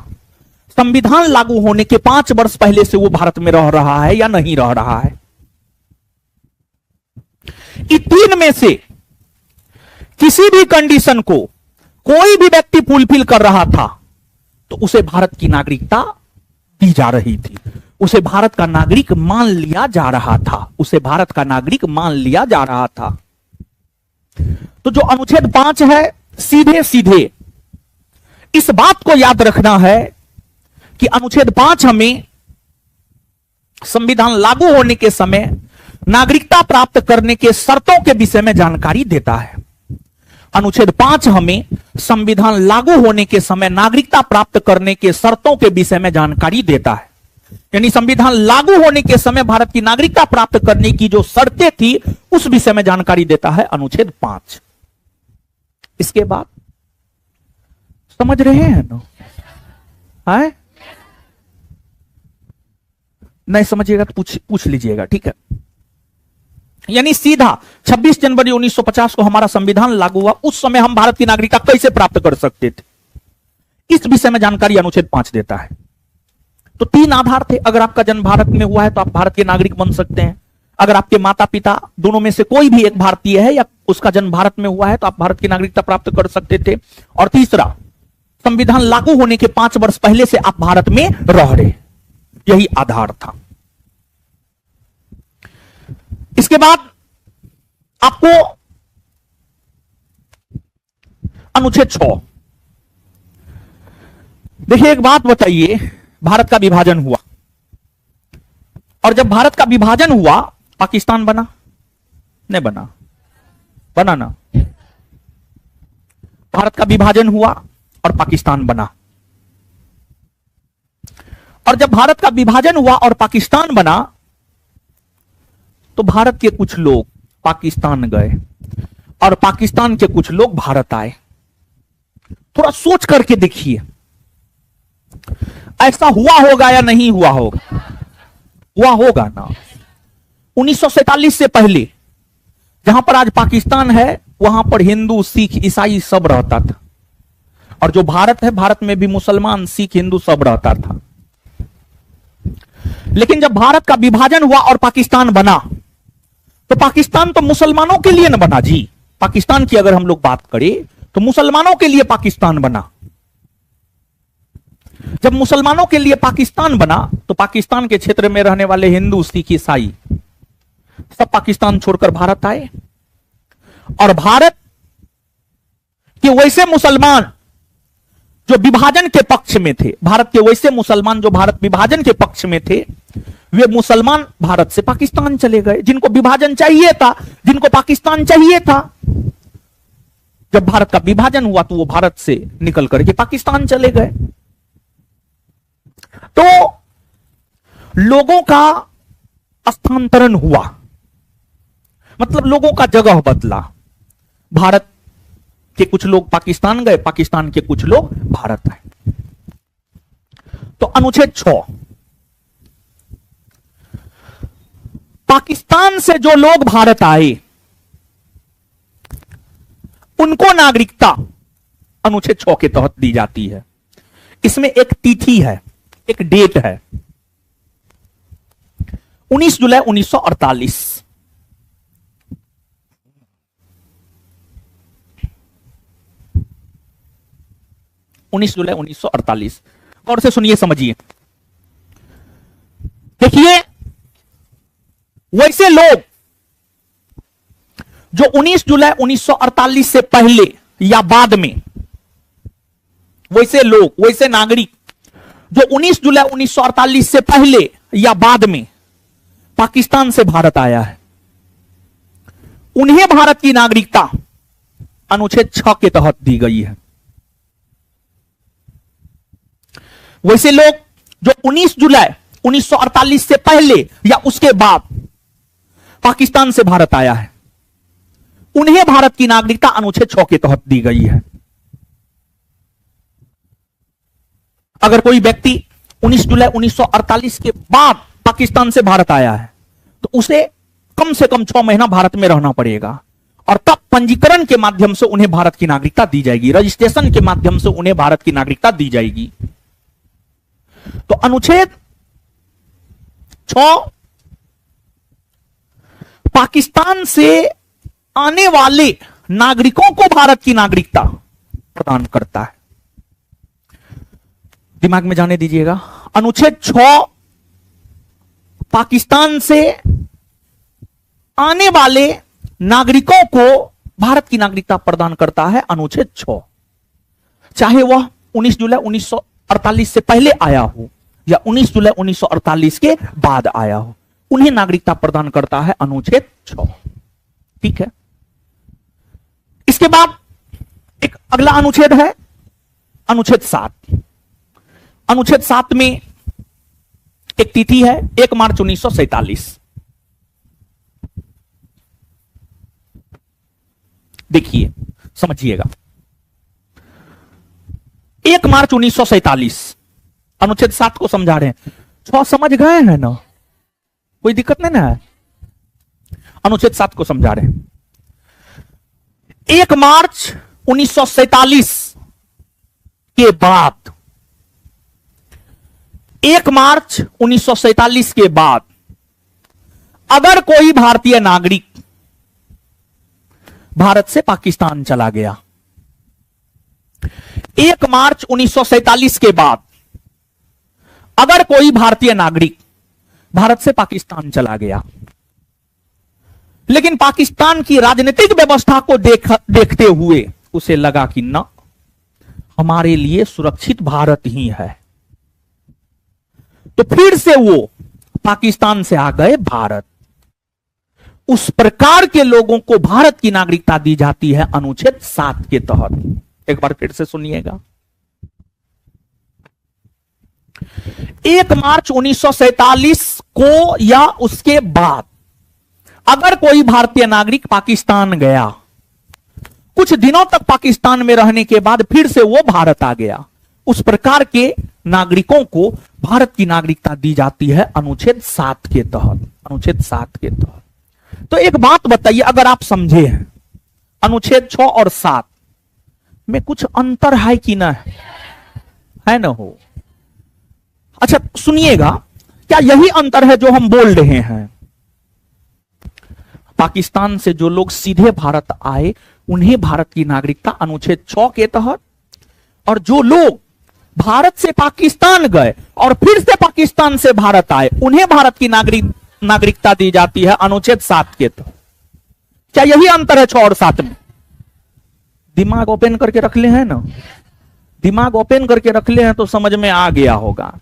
Speaker 1: संविधान लागू होने के 5 वर्ष पहले से वो भारत में रह रहा है या नहीं रह रहा है। इन तीन में से किसी भी कंडीशन को कोई भी व्यक्ति फुलफिल कर रहा था तो उसे भारत की नागरिकता दी जा रही थी, उसे भारत का नागरिक मान लिया जा रहा था, उसे भारत का नागरिक मान लिया जा रहा था। तो जो अनुच्छेद 5 है, सीधे सीधे इस बात को याद रखना है कि अनुच्छेद 5 हमें संविधान लागू होने के समय नागरिकता प्राप्त करने के शर्तों के विषय में जानकारी देता है। अनुच्छेद 5 हमें संविधान लागू होने के समय नागरिकता प्राप्त करने के शर्तों के विषय में जानकारी देता है। यानी संविधान लागू होने के समय भारत की नागरिकता प्राप्त करने की जो शर्तें थी उस विषय में जानकारी देता है अनुच्छेद 5। इसके बाद समझ रहे हैं ना? है? नहीं समझिएगा तो पूछ लीजिएगा, ठीक है। यानी सीधा 26 जनवरी 1950 को हमारा संविधान लागू हुआ, उस समय हम भारत की नागरिकता कैसे प्राप्त कर सकते थे, इस विषय में जानकारी अनुच्छेद 5 देता है। तो तीन आधार थे। अगर आपका जन्म भारत में हुआ है तो आप भारत के नागरिक बन सकते हैं। अगर आपके माता पिता दोनों में से कोई भी एक भारतीय है या उसका जन्म भारत में हुआ है तो आप भारत की नागरिकता प्राप्त कर सकते थे। और तीसरा, संविधान लागू होने के 5 वर्ष पहले से आप भारत में रह रहे, यही आधार था। इसके बाद आपको अनुच्छेद 6। देखिए एक बात बताइए, भारत का विभाजन हुआ और जब भारत का विभाजन हुआ पाकिस्तान बना? नहीं बना? बना ना? भारत का विभाजन हुआ और पाकिस्तान बना। और जब भारत का विभाजन हुआ और पाकिस्तान बना तो भारत के कुछ लोग पाकिस्तान गए और पाकिस्तान के कुछ लोग भारत आए। थोड़ा सोच करके देखिए, ऐसा हुआ होगा या नहीं हुआ होगा? हुआ होगा ना। 1947 से पहले जहां पर आज पाकिस्तान है वहां पर हिंदू, सिख, ईसाई सब रहता था। और जो भारत है, भारत में भी मुसलमान, सिख, हिंदू सब रहता था। लेकिन जब भारत का विभाजन हुआ और पाकिस्तान बना तो पाकिस्तान तो मुसलमानों के लिए न बना जी। पाकिस्तान की अगर हम लोग बात करें तो मुसलमानों के लिए पाकिस्तान बना। जब मुसलमानों के लिए पाकिस्तान बना तो पाकिस्तान के क्षेत्र में रहने वाले हिंदू, सिख, ईसाई सब पाकिस्तान छोड़कर भारत आए। और भारत के वैसे मुसलमान जो विभाजन के पक्ष में थे, भारत के वैसे मुसलमान जो भारत विभाजन के पक्ष में थे, वे मुसलमान भारत से पाकिस्तान चले गए। जिनको विभाजन चाहिए था, जिनको पाकिस्तान चाहिए था, जब भारत का विभाजन हुआ तो वो भारत से निकल करके पाकिस्तान चले गए। तो लोगों का स्थानांतरण हुआ, मतलब लोगों का जगह बदला। भारत के कुछ लोग पाकिस्तान गए, पाकिस्तान के कुछ लोग भारत आए। तो अनुच्छेद 6, पाकिस्तान से जो लोग भारत आए उनको नागरिकता अनुच्छेद 6 के तहत दी जाती है। इसमें एक तिथि है, एक डेट है, 19 जुलाई 1948। 19 जुलाई 1948। गौर से सुनिए, समझिए। देखिए, वैसे लोग जो 19 जुलाई 1948 से पहले या बाद में, वैसे लोग, वैसे नागरिक जो 19 जुलाई 1948 से पहले या बाद में पाकिस्तान से भारत आया है, उन्हें भारत की नागरिकता अनुच्छेद 6 के तहत दी गई है। वैसे लोग जो 19 जुलाई 1948 से पहले या उसके बाद पाकिस्तान से भारत आया है, उन्हें भारत की नागरिकता अनुच्छेद 6 के तहत दी गई है। अगर कोई व्यक्ति 19 जुलाई 1948 के बाद पाकिस्तान से भारत आया है तो उसे कम से कम 6 महीना भारत में रहना पड़ेगा और तब पंजीकरण के माध्यम से उन्हें भारत की नागरिकता दी जाएगी, रजिस्ट्रेशन के माध्यम से उन्हें भारत की नागरिकता दी जाएगी। तो अनुच्छेद 6 पाकिस्तान से आने वाले नागरिकों को भारत की नागरिकता प्रदान करता है। दिमाग में जाने दीजिएगा, अनुच्छेद 6 पाकिस्तान से आने वाले नागरिकों को भारत की नागरिकता प्रदान करता है। अनुच्छेद 6 चाहे वह 19 जुलाई 1948 से पहले आया हो या 19 जुलाई 1948 के बाद आया हो, उन्हें नागरिकता प्रदान करता है अनुच्छेद 6। ठीक है। इसके बाद एक अगला अनुच्छेद है अनुच्छेद 7। अनुच्छेद 7 में एक तिथि है 1 मार्च 1947। देखिए, समझिएगा, 1 मार्च 1947 अनुच्छेद 7 को समझा रहे हैं। 6 समझ गए हैं ना, कोई दिक्कत नहीं ना है। अनुच्छेद 7 को समझा रहे हैं। 1 मार्च 1947 के बाद 1 मार्च 1947 के बाद अगर कोई भारतीय नागरिक भारत से पाकिस्तान चला गया, 1 मार्च 1947 के बाद अगर कोई भारतीय नागरिक भारत से पाकिस्तान चला गया, लेकिन पाकिस्तान की राजनीतिक व्यवस्था को देखते हुए उसे लगा कि ना, हमारे लिए सुरक्षित भारत ही है, तो फिर से वो पाकिस्तान से आ गए भारत। उस प्रकार के लोगों को भारत की नागरिकता दी जाती है अनुच्छेद 7 के तहत। एक बार फिर से सुनिएगा, 1 मार्च 1947 को या उसके बाद अगर कोई भारतीय नागरिक पाकिस्तान गया, कुछ दिनों तक पाकिस्तान में रहने के बाद फिर से वो भारत आ गया, उस प्रकार के नागरिकों को भारत की नागरिकता दी जाती है अनुच्छेद 7 के तहत। अनुच्छेद 7 के तहत। तो एक बात बताइए, अगर आप समझे हैं अनुच्छेद 6 और 7 में कुछ अंतर है कि ना है ना हो? अच्छा सुनिएगा, क्या यही अंतर है जो हम बोल रहे हैं? पाकिस्तान से जो लोग सीधे भारत आए उन्हें भारत की नागरिकता अनुच्छेद 6 के तहत, और जो लोग भारत से पाकिस्तान गए और फिर से पाकिस्तान से भारत आए उन्हें भारत की नागरिकता दी जाती है अनुच्छेद 7 के तहत। क्या यही अंतर है 6 और 7 में? दिमाग ओपन करके रख ले हैं ना, दिमाग ओपन करके रख ले हैं तो समझ में आ गया होगा,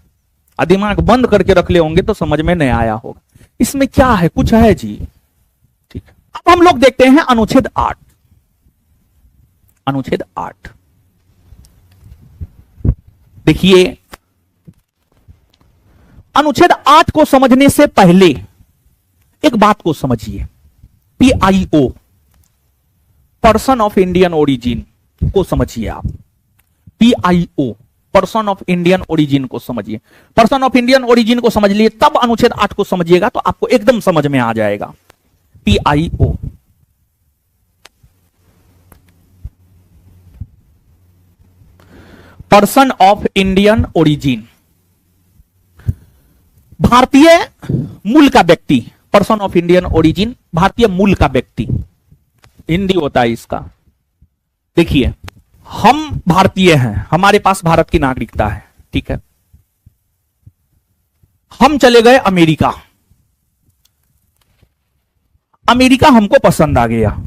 Speaker 1: और दिमाग बंद करके रख ले होंगे तो समझ में नहीं आया होगा। इसमें क्या है, कुछ है जी। ठीक, अब हम लोग देखते हैं अनुच्छेद 8। अनुच्छेद 8 देखिए, अनुच्छेद 8 को समझने से पहले एक बात को समझिए। PIO, person of Indian origin को समझिए आप। PIO, person of Indian origin को समझिए। पर्सन ऑफ इंडियन ओरिजिन को समझ लिए, तब अनुच्छेद 8 को समझिएगा तो आपको एकदम समझ में आ जाएगा। PIO, person of Indian origin, भारतीय मूल का व्यक्ति। पर्सन ऑफ इंडियन ओरिजिन, भारतीय मूल का व्यक्ति, हिंदी होता है इसका। देखिए, हम भारतीय हैं, हमारे पास भारत की नागरिकता है, ठीक है। हम चले गए अमेरिका, अमेरिका हमको पसंद आ गया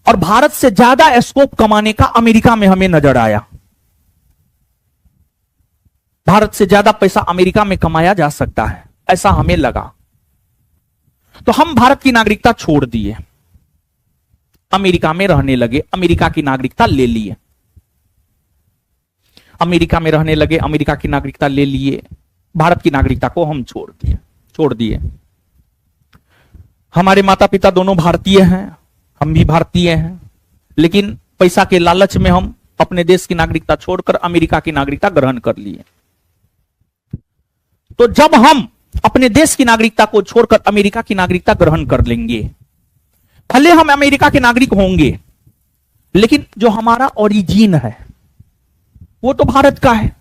Speaker 1: और भारत से ज्यादा स्कोप कमाने का अमेरिका में हमें नजर आया। भारत से ज्यादा पैसा अमेरिका में कमाया जा सकता है, ऐसा हमें लगा, तो हम भारत की नागरिकता छोड़ दिए, अमेरिका में रहने लगे, अमेरिका की नागरिकता ले लिए। अमेरिका में रहने लगे, अमेरिका की नागरिकता ले लिए, भारत की नागरिकता को हम छोड़ दिए। हमारे माता पिता दोनों भारतीय हैं, हम भी भारतीय हैं, लेकिन पैसा के लालच में हम अपने देश की नागरिकता छोड़कर अमेरिका की नागरिकता ग्रहण कर लिए। तो जब हम अपने देश की नागरिकता को छोड़कर अमेरिका की नागरिकता ग्रहण कर लेंगे, भले हम अमेरिका के नागरिक होंगे, लेकिन जो हमारा ओरिजिन है वो तो भारत का है।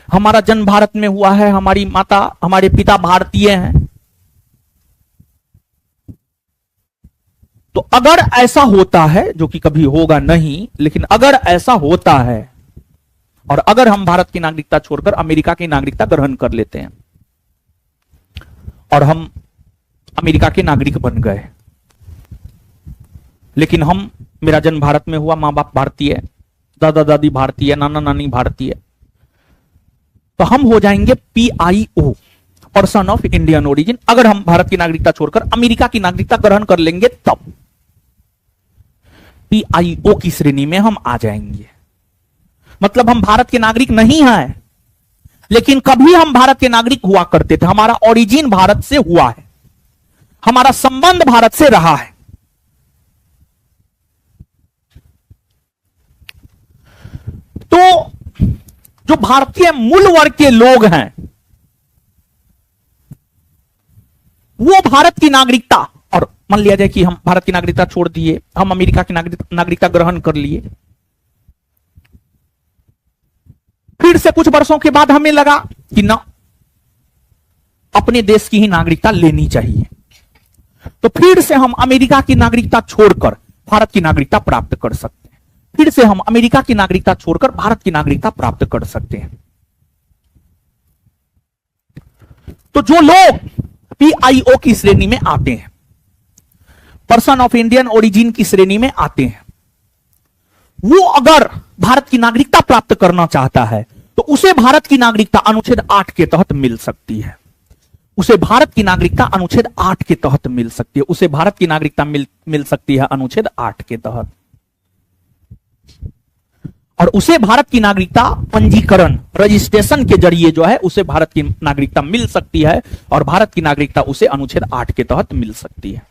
Speaker 1: हमारा जन्म भारत में हुआ है, हमारी माता हमारे पिता भारतीय हैं। तो अगर ऐसा होता है, जो कि कभी होगा नहीं, लेकिन अगर ऐसा होता है और अगर हम भारत की नागरिकता छोड़कर अमेरिका की नागरिकता ग्रहण कर लेते हैं और हम अमेरिका के नागरिक बन गए, लेकिन मेरा जन्म भारत में हुआ, मां बाप भारतीय, दादा दादी भारतीय, नाना नानी भारतीय, तो हम हो जाएंगे PIO, person of Indian origin. अगर हम भारत की नागरिकता छोड़कर अमेरिका की नागरिकता ग्रहण कर लेंगे तब PIO की श्रेणी में हम आ जाएंगे। मतलब हम भारत के नागरिक नहीं हैं, लेकिन कभी हम भारत के नागरिक हुआ करते थे। हमारा ओरिजिन भारत से हुआ है, हमारा संबंध भारत से रहा है। तो जो भारतीय मूल वर्ग के लोग हैं वो भारत की नागरिकता, और मान लिया जाए कि हम भारत की नागरिकता छोड़ दिए, हम अमेरिका की नागरिकता ग्रहण कर लिए, फिर से कुछ वर्षों के बाद हमें लगा कि ना, अपने देश की ही नागरिकता लेनी चाहिए, तो फिर से हम अमेरिका की नागरिकता छोड़कर भारत की नागरिकता प्राप्त कर सकते हैं। फिर से हम अमेरिका की नागरिकता छोड़कर भारत की नागरिकता प्राप्त कर सकते हैं। तो जो लोग PIO की श्रेणी में आते हैं, पर्सन ऑफ इंडियन ओरिजिन की श्रेणी में आते हैं, वो अगर भारत की नागरिकता प्राप्त करना चाहता है तो उसे भारत की नागरिकता अनुच्छेद 8 के तहत मिल सकती है। उसे भारत की नागरिकता अनुच्छेद 8 के तहत मिल सकती है। उसे भारत की नागरिकता मिल सकती है अनुच्छेद 8 के तहत। और उसे भारत की नागरिकता पंजीकरण, रजिस्ट्रेशन के जरिए जो है उसे भारत की नागरिकता मिल सकती है, और भारत की नागरिकता उसे अनुच्छेद 8 के तहत मिल सकती है।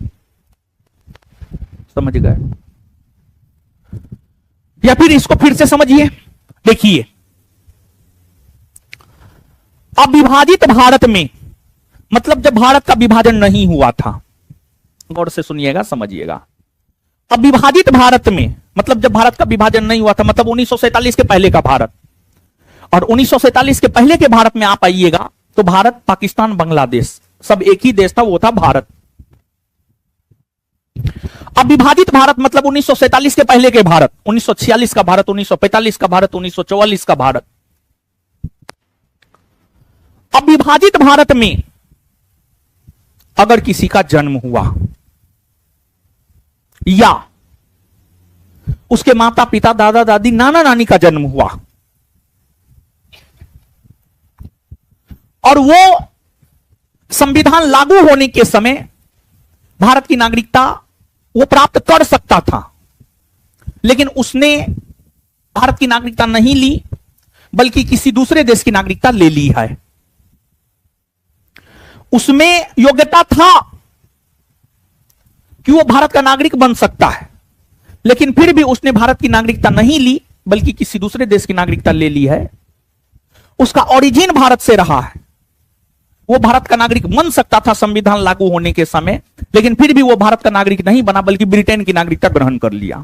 Speaker 1: समझ गए? या फिर इसको फिर से समझिए। देखिए, अविभाजित भारत में, मतलब जब भारत का विभाजन नहीं हुआ था, गौर से सुनिएगा, समझिएगा। अविभाजित भारत में मतलब जब भारत का विभाजन नहीं हुआ था, मतलब 1947 के पहले का भारत, और 1947 के पहले के भारत में आप आइएगा तो भारत, पाकिस्तान, बांग्लादेश सब एक ही देश था, वो था भारत। अविभाजित भारत मतलब 1947 के पहले के भारत, 1946 का भारत, 1945 का भारत, 1944 का भारत। अविभाजित भारत में अगर किसी का जन्म हुआ या उसके माता पिता, दादा दादी, नाना नानी का जन्म हुआ और वो संविधान लागू होने के समय भारत की नागरिकता वो प्राप्त कर सकता था, लेकिन उसने भारत की नागरिकता नहीं ली बल्कि किसी दूसरे देश की नागरिकता ले ली है। उसमें योग्यता था कि वो भारत का नागरिक बन सकता है, लेकिन फिर भी उसने भारत की नागरिकता नहीं ली बल्कि किसी दूसरे देश की नागरिकता ले ली है। उसका ओरिजिन भारत से रहा है, वो भारत का नागरिक बन सकता था संविधान लागू होने के समय, लेकिन फिर भी वो भारत का नागरिक नहीं बना बल्कि ब्रिटेन की नागरिकता ग्रहण कर लिया।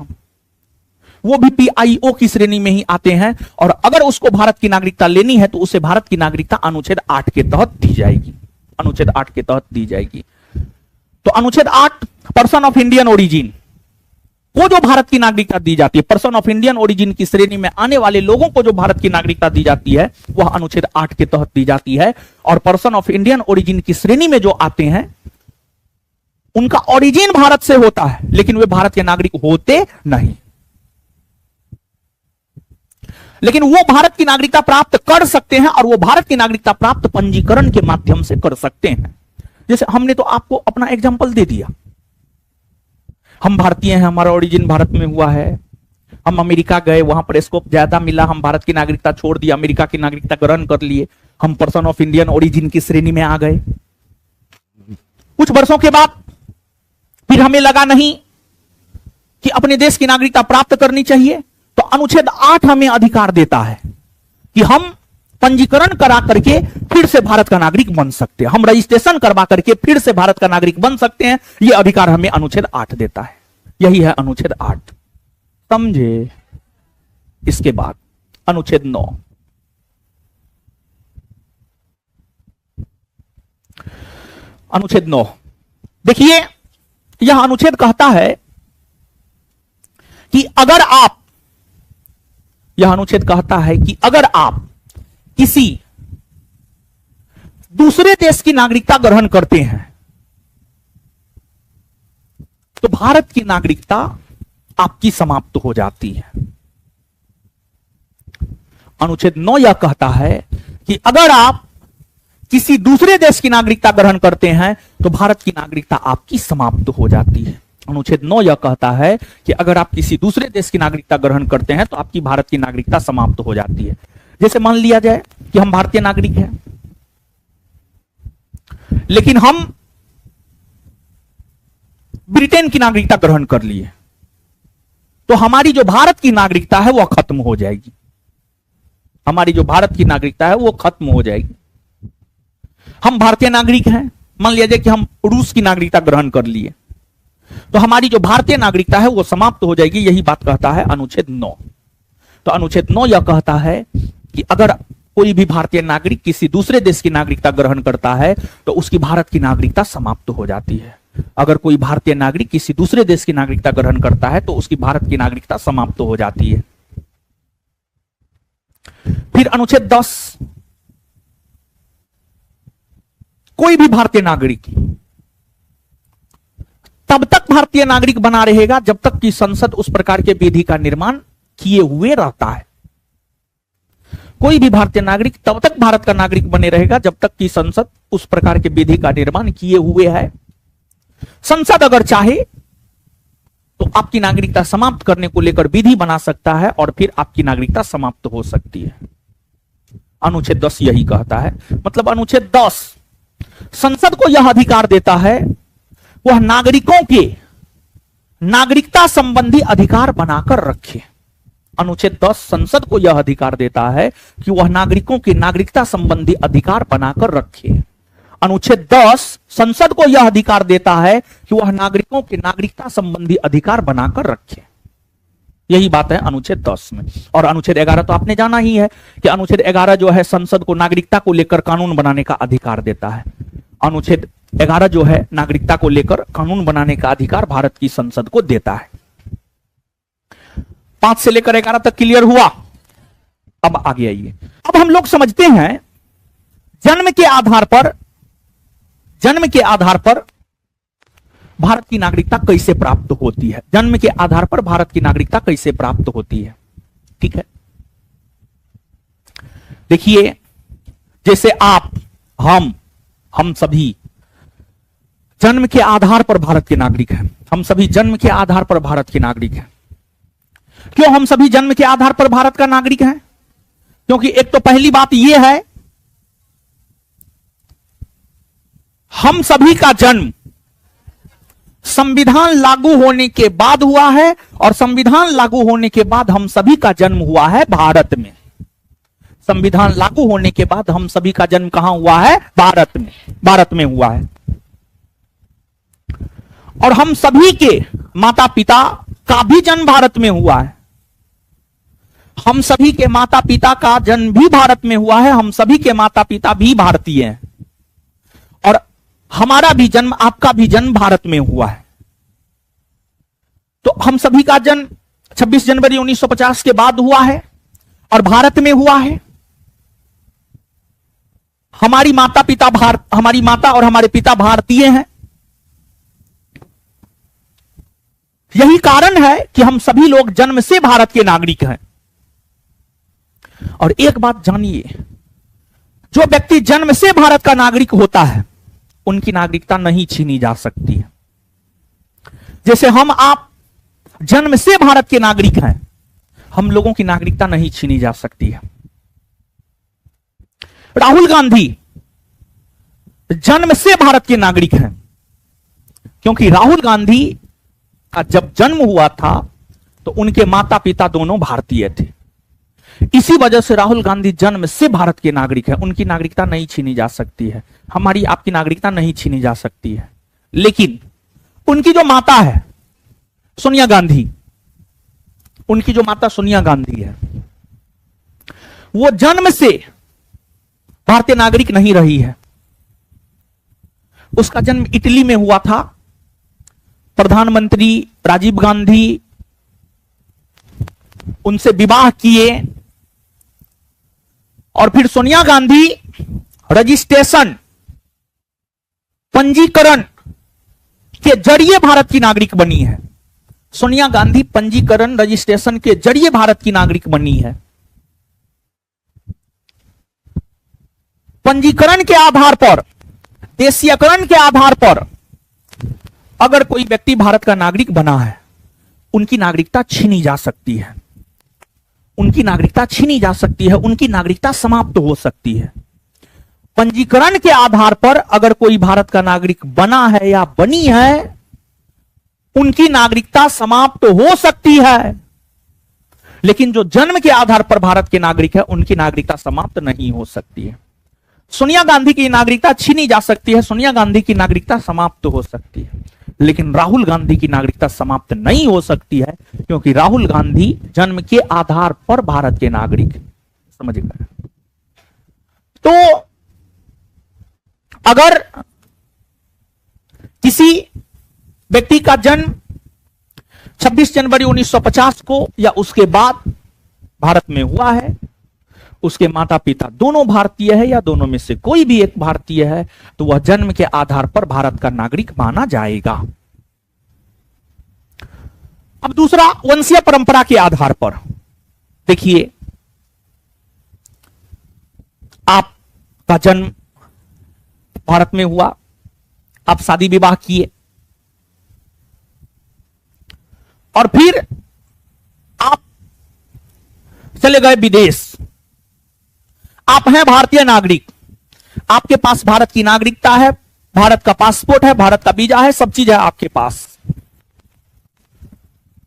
Speaker 1: वो भी PIO की श्रेणी में ही आते हैं, और अगर उसको भारत की नागरिकता लेनी है तो उसे भारत की नागरिकता अनुच्छेद 8 के तहत दी जाएगी, अनुच्छेद 8 के तहत दी जाएगी। तो अनुच्छेद 8 पर्सन ऑफ इंडियन ओरिजिन को जो भारत की नागरिकता दी जाती है, पर्सन ऑफ इंडियन ओरिजिन की श्रेणी में आने वाले लोगों को जो भारत की नागरिकता दी जाती है वह अनुच्छेद 8 के तहत दी जाती है। और पर्सन ऑफ इंडियन ओरिजिन की श्रेणी में जो आते हैं उनका ओरिजिन भारत से होता है, लेकिन वे भारत के नागरिक होते नहीं, लेकिन वो भारत की नागरिकता प्राप्त कर सकते हैं, और वो भारत की नागरिकता प्राप्त पंजीकरण के माध्यम से कर सकते हैं। जैसे हमने तो आपको अपना एग्जाम्पल दे दिया, हम भारतीय हैं, हमारा ओरिजिन भारत में हुआ है, हम अमेरिका गए, वहां पर स्कोप ज्यादा मिला, हम भारत की नागरिकता छोड़ दी, अमेरिका की नागरिकता ग्रहण कर लिए, हम पर्सन ऑफ इंडियन ओरिजिन की श्रेणी में आ गए। कुछ वर्षों के बाद फिर हमें लगा नहीं कि अपने देश की नागरिकता प्राप्त करनी चाहिए, तो अनुच्छेद 8 हमें अधिकार देता है कि हम पंजीकरण करा करके फिर से भारत का नागरिक बन सकते हैं, हम रजिस्ट्रेशन करवा करके फिर से भारत का नागरिक बन सकते हैं। यह अधिकार हमें अनुच्छेद 8 देता है। यही है अनुच्छेद 8। समझे? इसके बाद अनुच्छेद 9। अनुच्छेद 9 देखिए, यह अनुच्छेद कहता है कि अगर आप, यह अनुच्छेद कहता है कि अगर आप किसी दूसरे देश की नागरिकता ग्रहण करते हैं तो भारत की नागरिकता आपकी समाप्त हो जाती है। अनुच्छेद 9 यह कहता है कि अगर आप किसी दूसरे देश की नागरिकता ग्रहण करते हैं तो भारत की नागरिकता आपकी समाप्त हो जाती है। अनुच्छेद 9 यह कहता है कि अगर आप किसी दूसरे देश की नागरिकता ग्रहण करते हैं तो आपकी भारत की नागरिकता समाप्त हो जाती है। जैसे मान लिया जाए कि हम भारतीय नागरिक हैं, लेकिन हम ब्रिटेन की नागरिकता ग्रहण कर लिए, तो हमारी जो भारत की नागरिकता है वह खत्म हो जाएगी। हमारी जो भारत की नागरिकता है वो खत्म हो जाएगी। हम भारतीय नागरिक हैं, मान लिया जाए कि हम रूस की नागरिकता ग्रहण कर लिए, तो हमारी जो भारतीय नागरिकता है वो समाप्त हो जाएगी। यही बात कहता है अनुच्छेद 9। तो अनुच्छेद 9 यह कहता है कि अगर कोई भी भारतीय नागरिक किसी दूसरे देश की नागरिकता ग्रहण करता है तो उसकी भारत की नागरिकता समाप्त हो जाती है। अगर कोई भारतीय नागरिक किसी दूसरे देश की नागरिकता ग्रहण करता है तो उसकी भारत की नागरिकता समाप्त हो जाती है। फिर अनुच्छेद 10, कोई भी भारतीय नागरिक तब तक भारतीय नागरिक बना रहेगा जब तक कि संसद उस प्रकार के विधि का निर्माण किए हुए रहता है। कोई भी भारतीय नागरिक तब तक भारत का नागरिक बने रहेगा जब तक कि संसद उस प्रकार के विधि का निर्माण किए हुए है। संसद अगर चाहे तो आपकी नागरिकता समाप्त करने को लेकर विधि बना सकता है और फिर आपकी नागरिकता समाप्त हो सकती है। अनुच्छेद 10 यही कहता है। मतलब अनुच्छेद 10 संसद को यह अधिकार देता है वह नागरिकों के नागरिकता संबंधी अधिकार बनाकर रखे। अनुच्छेद 10 संसद को यह अधिकार देता है कि वह नागरिकों के नागरिकता संबंधी अधिकार बनाकर रखे। अनुच्छेद 10 संसद को यह अधिकार देता है कि वह नागरिकों के नागरिकता संबंधी अधिकार बनाकर रखे। यही बात है अनुच्छेद 10 में। और अनुच्छेद 11 तो आपने जाना ही है कि अनुच्छेद 11 जो है संसद को नागरिकता को लेकर कानून बनाने का अधिकार देता है। अनुच्छेद 11 जो है नागरिकता को लेकर कानून बनाने का अधिकार भारत की संसद को देता है। 5 से लेकर 11 तक क्लियर हुआ। अब आगे आइए। अब हम लोग समझते हैं जन्म के आधार पर भारत की नागरिकता कैसे प्राप्त होती है। जन्म के आधार पर भारत की नागरिकता कैसे प्राप्त होती है। ठीक है, देखिए, जैसे आप, हम सभी जन्म के आधार पर भारत के नागरिक हैं। हम सभी जन्म के आधार पर भारत के नागरिक हैं। क्यों हम सभी जन्म के आधार पर भारत का नागरिक हैं? क्योंकि एक तो पहली बात यह है, हम सभी का जन्म संविधान लागू होने के बाद हुआ है और संविधान लागू होने के बाद हम सभी का जन्म हुआ है भारत में। संविधान लागू होने के बाद हम सभी का जन्म कहां हुआ है? भारत में हुआ है। और हम सभी के माता पिता का भी जन्म भारत में हुआ है। हम सभी के माता पिता का जन्म भी भारत में हुआ है। हम सभी के माता पिता भी भारतीय हैं और हमारा भी जन्म, आपका भी जन्म भारत में हुआ है। तो हम सभी का जन्म 26 जनवरी 1950 के बाद हुआ है और भारत में हुआ है। हमारी माता और हमारे पिता भारतीय हैं। यही कारण है कि हम सभी लोग जन्म से भारत के नागरिक हैं। और एक बात जानिए, जो व्यक्ति जन्म से भारत का नागरिक होता है उनकी नागरिकता नहीं छीनी जा सकती है। जैसे आप जन्म से भारत के नागरिक हैं, हम लोगों की नागरिकता नहीं छीनी जा सकती है। राहुल गांधी जन्म से भारत के नागरिक हैं, क्योंकि राहुल गांधी का जब जन्म हुआ था तो उनके माता पिता दोनों भारतीय थे। इसी वजह से राहुल गांधी जन्म से भारत के नागरिक है। उनकी नागरिकता नहीं छीनी जा सकती है, हमारी आपकी नागरिकता नहीं छीनी जा सकती है। लेकिन उनकी जो माता है सोनिया गांधी, उनकी जो माता सोनिया गांधी है, वो जन्म से भारतीय नागरिक नहीं रही है। उसका जन्म इटली में हुआ था। प्रधानमंत्री राजीव गांधी उनसे विवाह किए और फिर सोनिया गांधी रजिस्ट्रेशन, पंजीकरण के जरिए भारत की नागरिक बनी है। सोनिया गांधी पंजीकरण रजिस्ट्रेशन के जरिए भारत की नागरिक बनी है। पंजीकरण के आधार पर, देशीयकरण के आधार पर अगर कोई व्यक्ति भारत का नागरिक बना है, उनकी नागरिकता छीनी जा सकती है, उनकी नागरिकता छीनी जा सकती है, उनकी नागरिकता समाप्त हो सकती है। पंजीकरण के आधार पर अगर कोई भारत का नागरिक बना है या बनी है, उनकी नागरिकता समाप्त हो सकती है। लेकिन जो जन्म के आधार पर भारत के नागरिक है, उनकी नागरिकता समाप्त नहीं हो सकती है। सोनिया गांधी की नागरिकता छीनी जा सकती है, सोनिया गांधी की नागरिकता समाप्त हो सकती है, लेकिन राहुल गांधी की नागरिकता समाप्त नहीं हो सकती है, क्योंकि राहुल गांधी जन्म के आधार पर भारत के नागरिक। समझ गए? तो अगर किसी व्यक्ति का जन्म 26 जनवरी 1950 को या उसके बाद भारत में हुआ है, उसके माता पिता दोनों भारतीय है या दोनों में से कोई भी एक भारतीय है, तो वह जन्म के आधार पर भारत का नागरिक माना जाएगा। अब दूसरा, वंशीय परंपरा के आधार पर। देखिए, आपका जन्म भारत में हुआ, आप शादी विवाह किए और फिर आप चले गए विदेश। आप हैं भारतीय नागरिक, आपके पास भारत की नागरिकता है, भारत का पासपोर्ट है, भारत का वीजा है, सब चीज है आपके पास।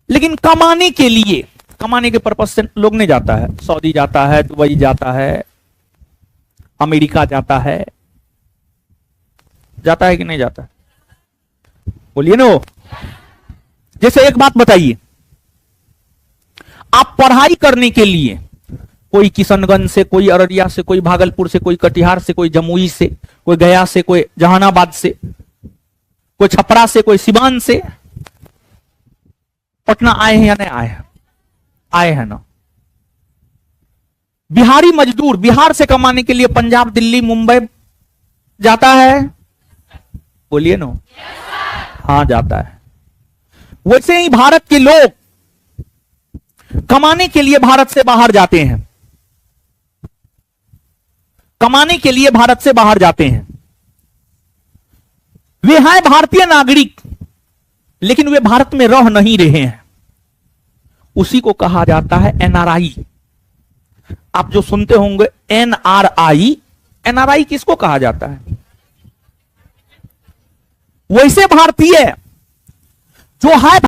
Speaker 1: लेकिन कमाने के लिए, कमाने के पर्पज से लोग नहीं जाता है, सऊदी जाता है, दुबई जाता है, अमेरिका जाता है, जाता है कि नहीं जाता है? बोलिए नो। जैसे एक बात बताइए, आप पढ़ाई करने के लिए कोई किशनगंज से, कोई अररिया से, कोई भागलपुर से, कोई कटिहार से, कोई जमुई से, कोई गया से, कोई जहानाबाद से, कोई छपरा से, कोई सिवान से पटना आए हैं या नहीं आए हैं? आए हैं ना। बिहारी मजदूर बिहार से कमाने के लिए पंजाब, दिल्ली, मुंबई जाता है? बोलिए नो। हाँ, जाता है। वैसे ही भारत के लोग कमाने के लिए भारत से बाहर जाते हैं, कमाने के लिए भारत से बाहर जाते हैं। वे हैं भारतीय नागरिक, लेकिन वे भारत में रह नहीं रहे हैं। उसी को कहा जाता है एनआरआई। आप जो सुनते होंगे एनआरआई, एनआरआई किसको कहा जाता है? वैसे भारतीय जो है